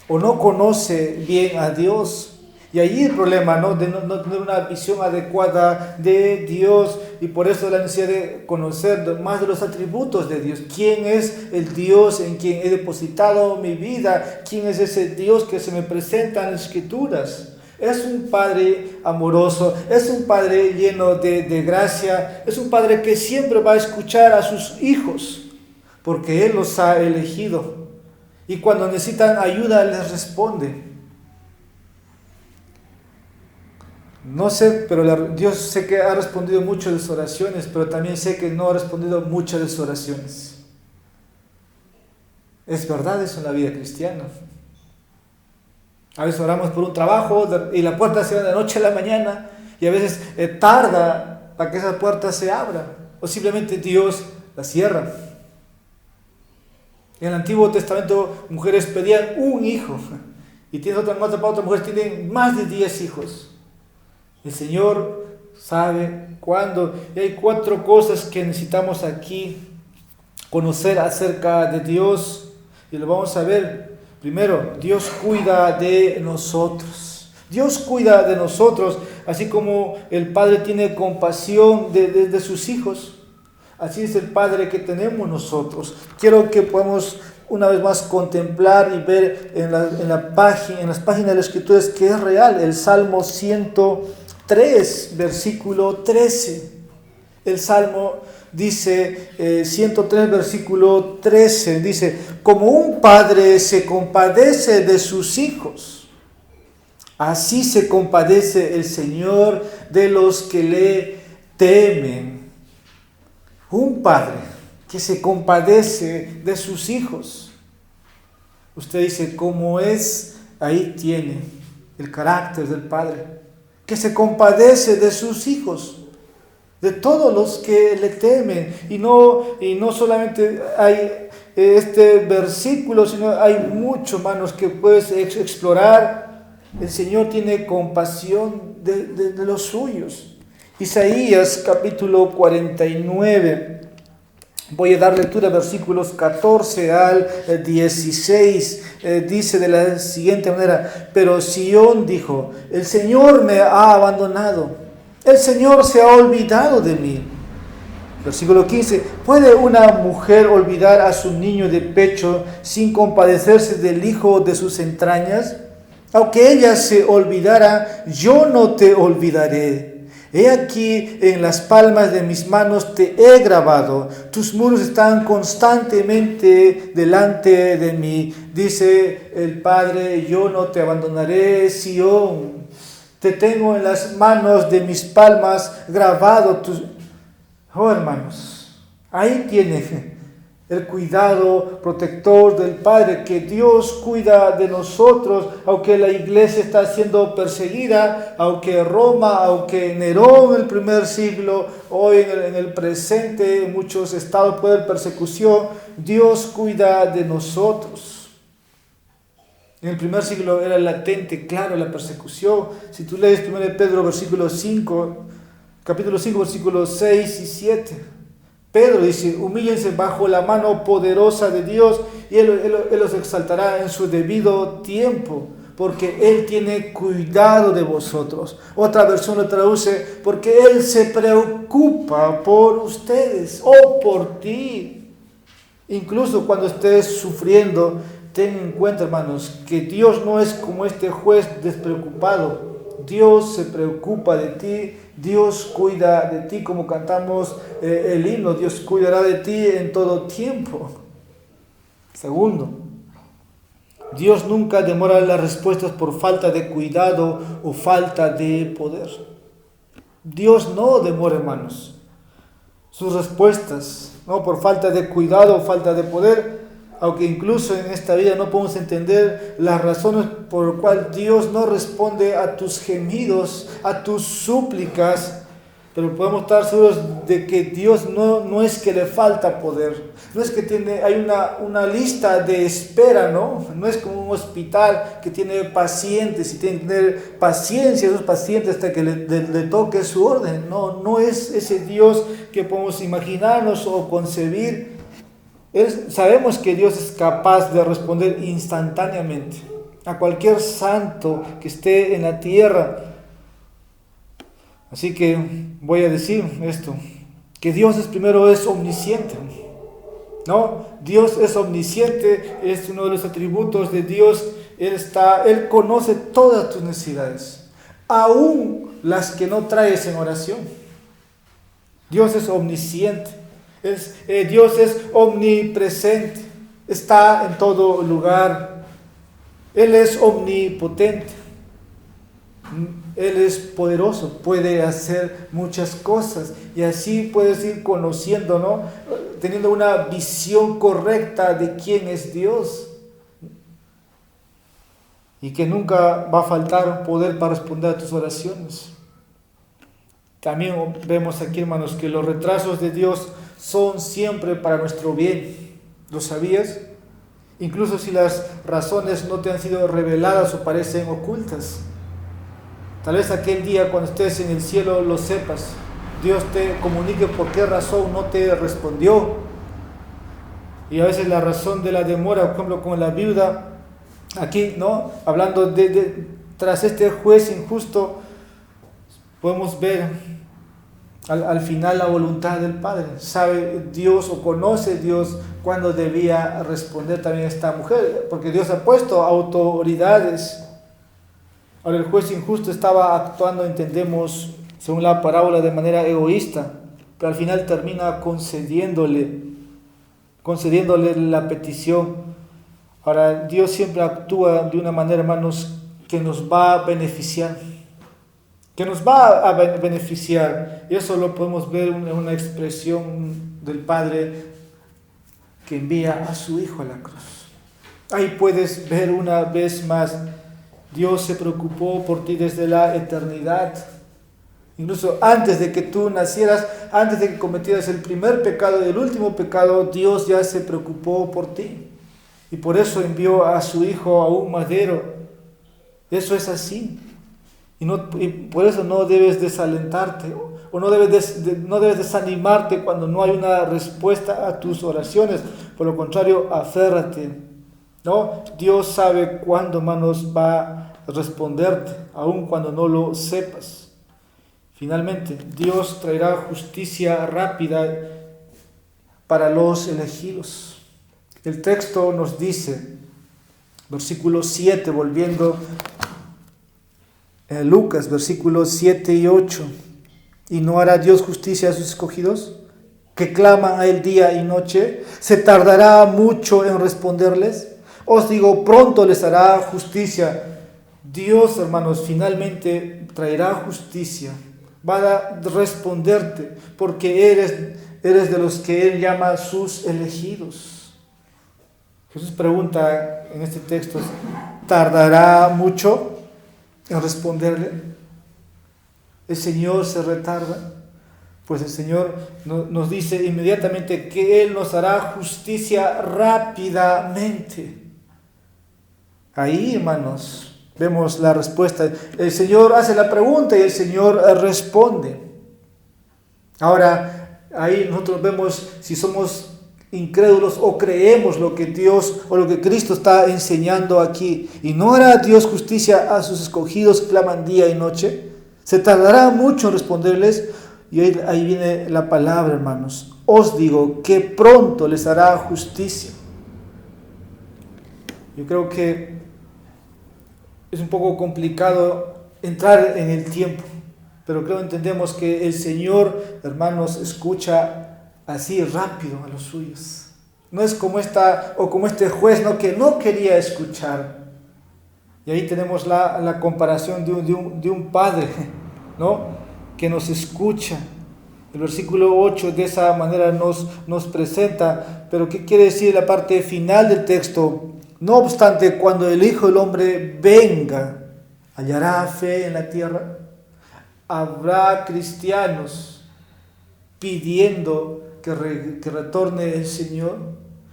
o no conoce bien a Dios, y ahí el problema, ¿no?, de no tener una visión adecuada de Dios, y por eso la necesidad de conocer más de los atributos de Dios. ¿Quién es el Dios en quien he depositado mi vida? ¿Quién es ese Dios que se me presenta en las Escrituras? Es un Padre amoroso, es un Padre lleno de gracia, es un Padre que siempre va a escuchar a sus hijos, porque Él los ha elegido. Y cuando necesitan ayuda, les responde. No sé, pero Dios sé que ha respondido mucho de sus oraciones, pero también sé que no ha respondido muchas de sus oraciones. Es verdad eso en la vida cristiana. A veces oramos por un trabajo y la puerta se abre de la noche a la mañana, y a veces tarda para que esa puerta se abra, o simplemente Dios la cierra. En el Antiguo Testamento, mujeres pedían un hijo, y tienes otra mujeres tienen más de 10 hijos. El Señor sabe cuándo, y hay 4 cosas que necesitamos aquí conocer acerca de Dios, y lo vamos a ver. Primero, Dios cuida de nosotros. Dios cuida de nosotros, así como el Padre tiene compasión de sus hijos. Así es el Padre que tenemos nosotros. Quiero que podamos una vez más contemplar y ver en las páginas de las Escrituras que es real. El Salmo 103, versículo 13. El Salmo dice, 103, versículo 13, dice: como un padre se compadece de sus hijos, así se compadece el Señor de los que le temen. Un padre que se compadece de sus hijos. Usted dice, ¿cómo es? Ahí tiene el carácter del Padre, que se compadece de sus hijos, de todos los que le temen. Y no solamente hay este versículo, sino hay muchos, hermanos, que puedes explorar. El Señor tiene compasión de los suyos. Isaías capítulo 49. Voy a dar lectura, versículos 14 al 16. Dice de la siguiente manera: pero Sión dijo, el Señor me ha abandonado, el Señor se ha olvidado de mí. Versículo 15. ¿Puede una mujer olvidar a su niño de pecho sin compadecerse del hijo de sus entrañas? Aunque ella se olvidara, yo no te olvidaré. He aquí, en las palmas de mis manos te he grabado. Tus muros están constantemente delante de mí. Dice el Padre: yo no te abandonaré, Sión. Te tengo en las manos de mis palmas grabado. Oh, hermanos, ahí tiene el cuidado protector del Padre, que Dios cuida de nosotros, aunque la iglesia está siendo perseguida, aunque Roma, aunque Nerón en el primer siglo, hoy en el presente, en muchos estados puede haber persecución. Dios cuida de nosotros. En el primer siglo era latente, claro, la persecución. Si tú lees 1 Pedro versículo 5, capítulo 5, versículos 6 y 7. Pedro dice: humíllense bajo la mano poderosa de Dios y Él los exaltará en su debido tiempo, porque Él tiene cuidado de vosotros. Otra versión lo traduce: porque Él se preocupa por ustedes o por ti. Incluso cuando estés sufriendo, ten en cuenta, hermanos, que Dios no es como este juez despreocupado. Dios se preocupa de ti, Dios cuida de ti, como cantamos el himno: Dios cuidará de ti en todo tiempo. Segundo, Dios nunca demora las respuestas por falta de cuidado o falta de poder. Dios no demora, hermanos, sus respuestas, no por falta de cuidado o falta de poder, aunque incluso en esta vida no podemos entender las razones por las cuales Dios no responde a tus gemidos, a tus súplicas, pero podemos estar seguros de que Dios no es que le falta poder, no es que hay una lista de espera, no es como un hospital que tiene pacientes y tiene que tener paciencia a esos pacientes hasta que le toque su orden. No es ese Dios que podemos imaginarnos o concebir. Sabemos que Dios es capaz de responder instantáneamente a cualquier santo que esté en la tierra. Así que voy a decir esto, que Dios primero es omnisciente. ¿No? Dios es omnisciente, es uno de los atributos de Dios. Él conoce todas tus necesidades, aún las que no traes en oración. Dios es omnisciente. Dios es omnipresente, está en todo lugar. Él es omnipotente, Él es poderoso, puede hacer muchas cosas, y así puedes ir conociendo, ¿no? Teniendo una visión correcta de quién es Dios, y que nunca va a faltar poder para responder a tus oraciones. También vemos aquí, hermanos, que los retrasos de Dios son siempre para nuestro bien. ¿Lo sabías? Incluso si las razones no te han sido reveladas o parecen ocultas. Tal vez aquel día cuando estés en el cielo lo sepas. Dios te comunique por qué razón no te respondió. Y a veces la razón de la demora, por ejemplo, con la viuda, aquí, ¿no? Hablando tras este juez injusto, podemos ver al final la voluntad del Padre. Sabe Dios o conoce Dios cuándo debía responder también a esta mujer, porque Dios ha puesto autoridades. Ahora, el juez injusto estaba actuando, entendemos, según la parábola, de manera egoísta, pero al final termina concediéndole la petición. Ahora, Dios siempre actúa de una manera, hermanos, que nos va a beneficiar. Y eso lo podemos ver en una expresión del Padre que envía a su Hijo a la cruz. Ahí puedes ver una vez más, Dios se preocupó por ti desde la eternidad. Incluso antes de que tú nacieras, antes de que cometieras el primer pecado y el último pecado, Dios ya se preocupó por ti. Y por eso envió a su Hijo a un madero. Eso es así. Y por eso no debes desalentarte o no debes desanimarte cuando no hay una respuesta a tus oraciones. Por lo contrario, aférrate, ¿no? Dios sabe cuándo, hermanos, va a responderte, aun cuando no lo sepas. Finalmente, Dios traerá justicia rápida para los elegidos. El texto nos dice, versículo 7, volviendo Lucas, versículos 7 y 8. ¿Y no hará Dios justicia a sus escogidos, que claman a Él día y noche? ¿Se tardará mucho en responderles? Os digo, pronto les hará justicia. Dios, hermanos, finalmente traerá justicia. Va a responderte, porque eres de los que Él llama sus elegidos. Jesús pregunta en este texto, ¿tardará mucho en responderle? ¿El Señor se retarda? Pues el Señor nos dice inmediatamente que Él nos hará justicia rápidamente. Ahí, hermanos, vemos la respuesta. El Señor hace la pregunta y el Señor responde. Ahora, ahí nosotros vemos si somos incrédulos o creemos lo que Dios o lo que Cristo está enseñando aquí. ¿Y no hará Dios justicia a sus escogidos que claman día y noche? ¿Se tardará mucho en responderles? Y ahí viene la palabra, hermanos. Os digo que pronto les hará justicia. Yo creo que es un poco complicado entrar en el tiempo, pero creo que entendemos que el Señor, hermanos, escucha así rápido a los suyos. No es como este juez, ¿no?, que no quería escuchar. Y ahí tenemos la comparación de un padre, ¿no?, que nos escucha. El versículo 8 de esa manera nos presenta, pero ¿qué quiere decir la parte final del texto? No obstante, cuando el Hijo del Hombre venga, ¿hallará fe en la tierra? ¿Habrá cristianos pidiendo que retorne el Señor?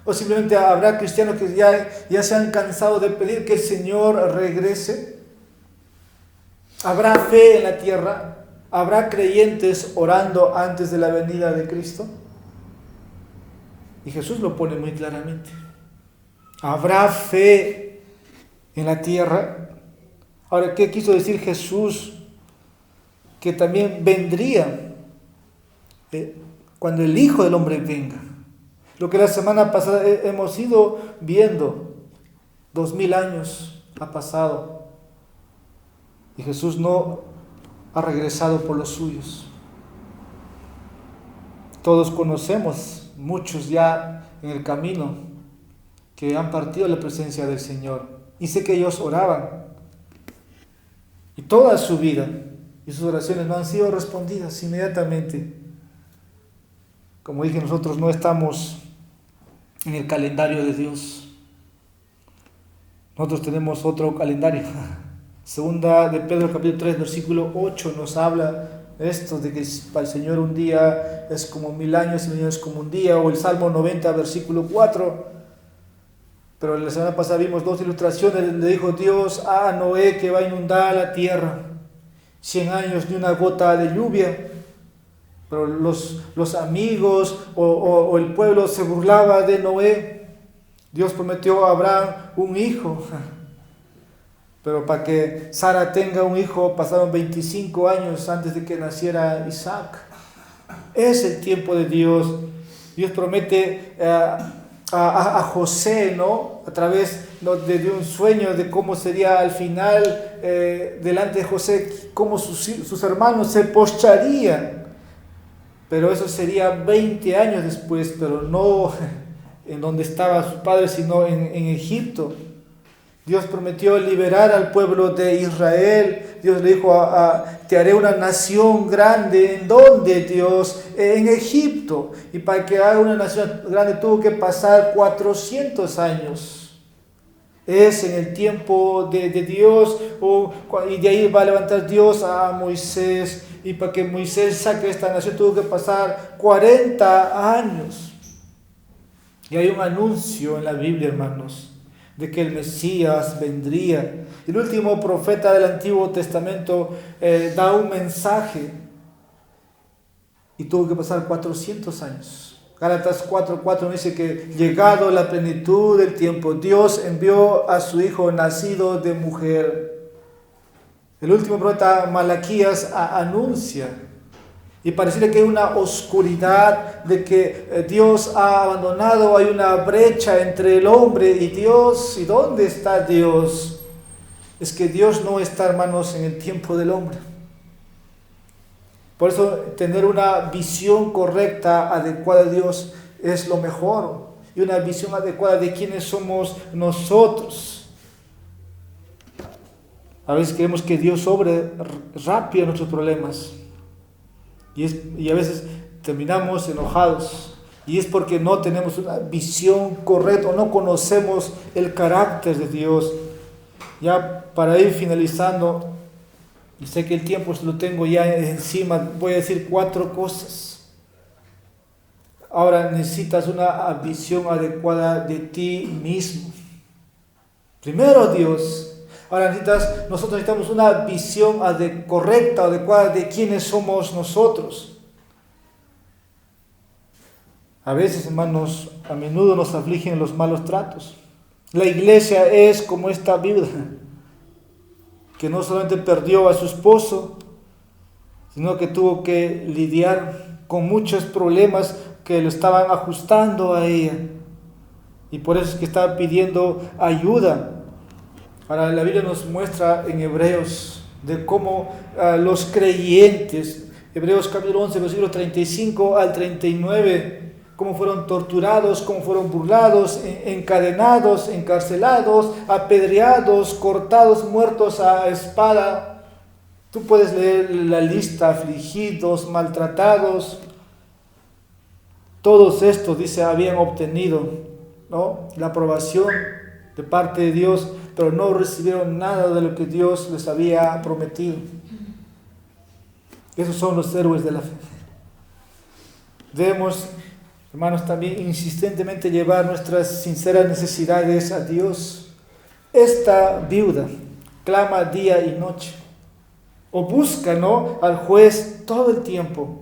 ¿O simplemente habrá cristianos que ya se han cansado de pedir que el Señor regrese? ¿Habrá fe en la tierra? ¿Habrá creyentes orando antes de la venida de Cristo? Y Jesús lo pone muy claramente. ¿Habrá fe en la tierra? Ahora, ¿qué quiso decir Jesús? Que también vendría cuando el Hijo del Hombre venga. Lo que la semana pasada hemos ido viendo, 2000 años ha pasado y Jesús no ha regresado por los suyos. Todos conocemos, muchos ya en el camino, que han partido a la presencia del Señor. Y sé que ellos oraban. Y toda su vida y sus oraciones no han sido respondidas inmediatamente. Como dije, nosotros no estamos en el calendario de Dios. Nosotros tenemos otro calendario. Segunda de Pedro capítulo 3 versículo 8 nos habla esto de que para el Señor un día es como 1000 años y 1000 años es como un día, o el Salmo 90 versículo 4. Pero la semana pasada vimos 2 ilustraciones donde dijo Dios a Noé que va a inundar la tierra, 100 años ni una gota de lluvia. Pero los amigos o el pueblo se burlaba de Noé. Dios prometió a Abraham un hijo, pero para que Sara tenga un hijo pasaron 25 años antes de que naciera Isaac. Es el tiempo de Dios. Dios promete a José, ¿no?, a través de un sueño de cómo sería al final delante de José, cómo sus hermanos se postrarían. Pero eso sería 20 años después, pero no en donde estaba su padre, sino en Egipto. Dios prometió liberar al pueblo de Israel. Dios le dijo, te haré una nación grande. ¿En dónde, Dios? En Egipto. Y para que haga una nación grande tuvo que pasar 400 años. Es en el tiempo de Dios, y de ahí va a levantar Dios a Moisés. Y para que Moisés saque esta nación tuvo que pasar 40 años. Y hay un anuncio en la Biblia, hermanos, de que el Mesías vendría. El último profeta del Antiguo Testamento da un mensaje y tuvo que pasar 400 años. Gálatas 4:4 dice que llegado la plenitud del tiempo, Dios envió a su Hijo nacido de mujer. El último profeta Malaquías anuncia, y pareciera que hay una oscuridad de que Dios ha abandonado, hay una brecha entre el hombre y Dios. ¿Y dónde está Dios? Es que Dios no está, hermanos, en el tiempo del hombre. Por eso tener una visión correcta, adecuada de Dios es lo mejor, y una visión adecuada de quiénes somos nosotros. A veces queremos que Dios obre rápido en nuestros problemas. Y a veces terminamos enojados. Y es porque no tenemos una visión correcta o no conocemos el carácter de Dios. Ya para ir finalizando, y sé que el tiempo lo tengo ya encima, voy a decir 4 cosas. Ahora necesitas una visión adecuada de ti mismo. Primero Dios. Ahora nosotros necesitamos una visión correcta, adecuada de quiénes somos nosotros. A veces, hermanos, a menudo nos afligen los malos tratos. La iglesia es como esta viuda, que no solamente perdió a su esposo, sino que tuvo que lidiar con muchos problemas que lo estaban ajustando a ella. Y por eso es que estaba pidiendo ayuda. Ahora la Biblia nos muestra en Hebreos de cómo los creyentes, Hebreos capítulo 11, versículos 35 al 39, cómo fueron torturados, cómo fueron burlados, encadenados, encarcelados, apedreados, cortados, muertos a espada. Tú puedes leer la lista: afligidos, maltratados. Todos estos, dice, habían obtenido, ¿no?, la aprobación de parte de Dios, pero no recibieron nada de lo que Dios les había prometido. Esos son los héroes de la fe. Debemos, hermanos, también insistentemente llevar nuestras sinceras necesidades a Dios. Esta viuda clama día y noche, o busca, ¿no?, al juez todo el tiempo.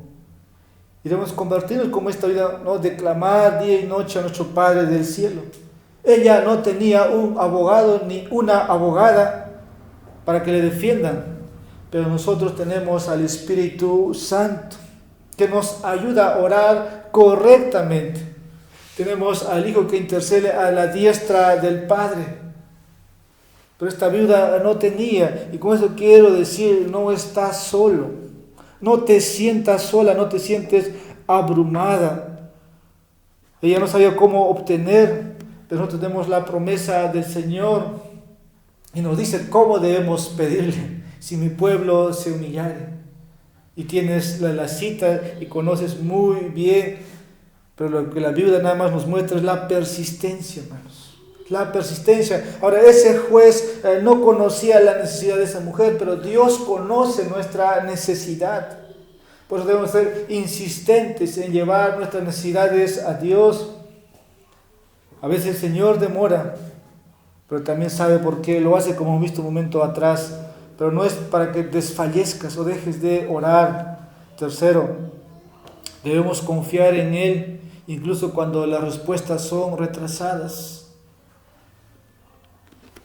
Y debemos convertirnos como esta vida, ¿no?, de clamar día y noche a nuestro Padre del cielo. Ella no tenía un abogado ni una abogada para que le defiendan, pero nosotros tenemos al Espíritu Santo que nos ayuda a orar correctamente. Tenemos al Hijo que intercede a la diestra del Padre. Pero esta viuda no tenía, y con eso quiero decir, no estás solo. No te sientas sola, no te sientes abrumada. Ella no sabía cómo obtener, pero nosotros tenemos la promesa del Señor y nos dice cómo debemos pedirle: si mi pueblo se humillare. Y tienes la cita y conoces muy bien, pero lo que la viuda nada más nos muestra es la persistencia, hermanos. La persistencia. Ahora, ese juez no conocía la necesidad de esa mujer, pero Dios conoce nuestra necesidad. Por eso debemos ser insistentes en llevar nuestras necesidades a Dios. A veces el Señor demora, pero también sabe por qué. Lo hace, como hemos visto un momento atrás, pero no es para que desfallezcas o dejes de orar. Tercero, debemos confiar en Él, incluso cuando las respuestas son retrasadas.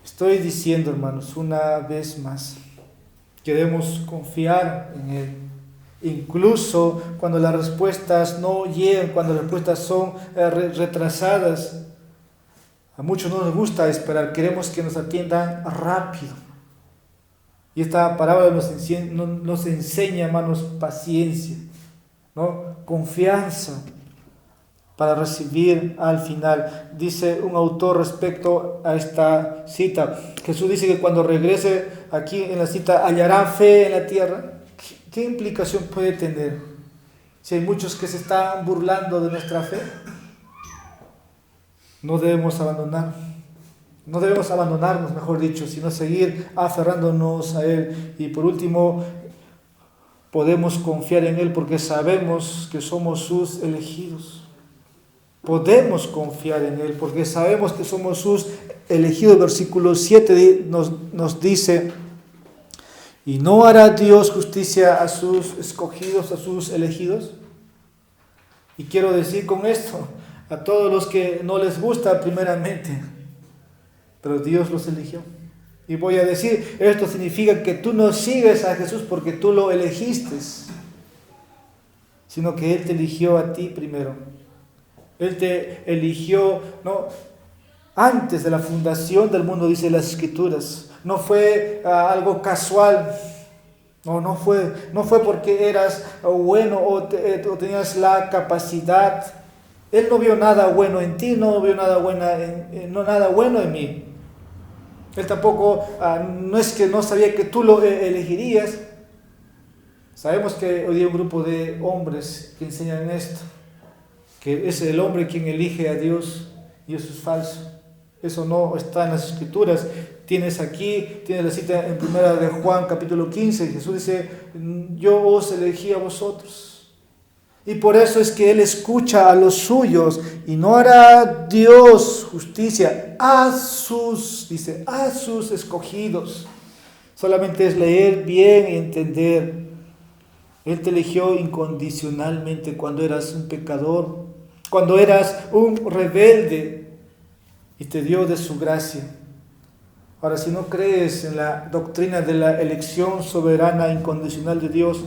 Estoy diciendo, hermanos, una vez más, que debemos confiar en Él, incluso cuando las respuestas no llegan, cuando las respuestas son retrasadas. A muchos no nos gusta esperar, queremos que nos atiendan rápido. Y esta parábola nos enseña, hermanos, paciencia, ¿no?, confianza para recibir al final. Dice un autor respecto a esta cita, Jesús dice que cuando regrese aquí en la cita hallará fe en la tierra. ¿Qué implicación puede tener si hay muchos que se están burlando de nuestra fe? No debemos abandonarnos, mejor dicho, sino seguir aferrándonos a Él. Y por último, podemos confiar en Él porque sabemos que somos sus elegidos. Podemos confiar en Él porque sabemos que somos sus elegidos. Versículo 7 nos dice: ¿y no hará Dios justicia a sus escogidos, a sus elegidos? Y quiero decir con esto, a todos los que no les gusta primeramente, pero Dios los eligió. Y voy a decir, esto significa que tú no sigues a Jesús porque tú lo elegiste, sino que Él te eligió a ti primero. Él te eligió, ¿no?, antes de la fundación del mundo, dice las Escrituras. No fue algo casual. No fue porque eras bueno o tenías la capacidad. Él no vio nada bueno en ti, no vio nada bueno en mí. Él tampoco, no es que no sabía que tú lo elegirías. Sabemos que hoy hay un grupo de hombres que enseñan esto, que es el hombre quien elige a Dios, y eso es falso. Eso no está en las Escrituras. Tienes la cita en 1 de Juan capítulo 15. Jesús dice: yo os elegí a vosotros. Y por eso es que Él escucha a los suyos, y no hará Dios justicia a sus escogidos. Solamente es leer bien y entender. Él te eligió incondicionalmente cuando eras un pecador. cuando eras un rebelde y te dio de su gracia. Ahora, si no crees en la doctrina de la elección soberana e incondicional de Dios,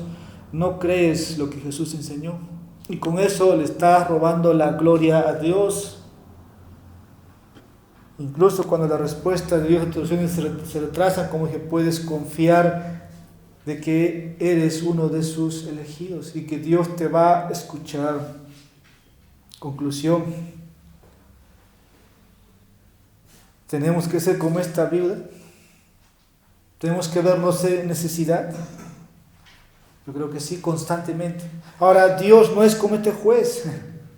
no crees lo que Jesús enseñó. Y con eso le estás robando la gloria a Dios. Incluso cuando la respuesta de Dios a tus oraciones se retrasa, como que puedes confiar de que eres uno de sus elegidos y que Dios te va a escuchar. Conclusión. Tenemos que ser como esta viuda. Tenemos que vernos en necesidad. Yo creo que sí, constantemente. Ahora, Dios no es como este juez.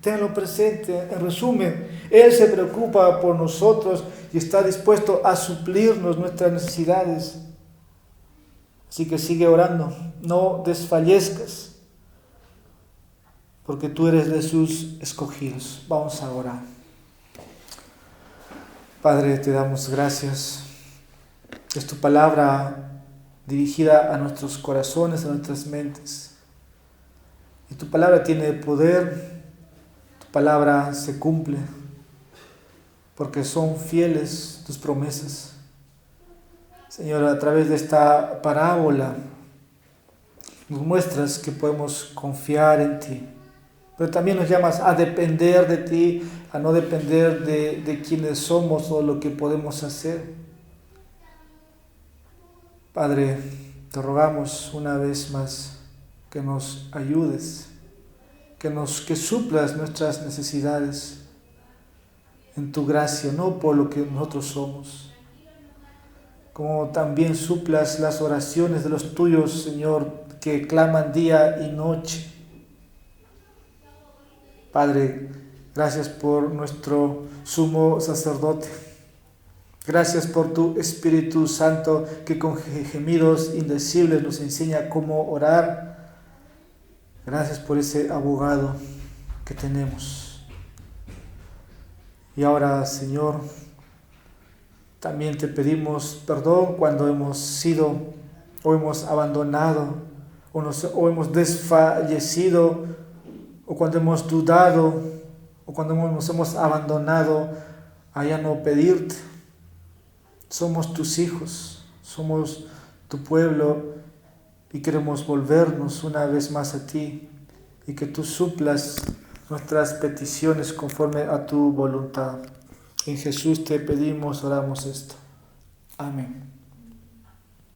Tenlo presente. En resumen, Él se preocupa por nosotros y está dispuesto a suplirnos nuestras necesidades. Así que sigue orando. No desfallezcas, porque tú eres de sus escogidos. Vamos a orar. Padre, te damos gracias. Es tu palabra dirigida a nuestros corazones, a nuestras mentes. Y tu palabra tiene poder, tu palabra se cumple, porque son fieles tus promesas. Señor, a través de esta parábola nos muestras que podemos confiar en ti, pero también nos llamas a depender de ti, a no depender de quienes somos o lo que podemos hacer. Padre, te rogamos una vez más que nos ayudes, que suplas nuestras necesidades en tu gracia, no por lo que nosotros somos. Como también suplas las oraciones de los tuyos, Señor, que claman día y noche. Padre, gracias por nuestro sumo sacerdote. Gracias por tu Espíritu Santo que con gemidos indecibles nos enseña cómo orar. Gracias por ese abogado que tenemos. Y ahora, Señor, también te pedimos perdón cuando hemos sido o hemos abandonado o hemos desfallecido o cuando hemos dudado o cuando nos hemos abandonado a ya no pedirte. Somos tus hijos, somos tu pueblo y queremos volvernos una vez más a ti y que tú suplas nuestras peticiones conforme a tu voluntad. En Jesús te pedimos, oramos esto. Amén.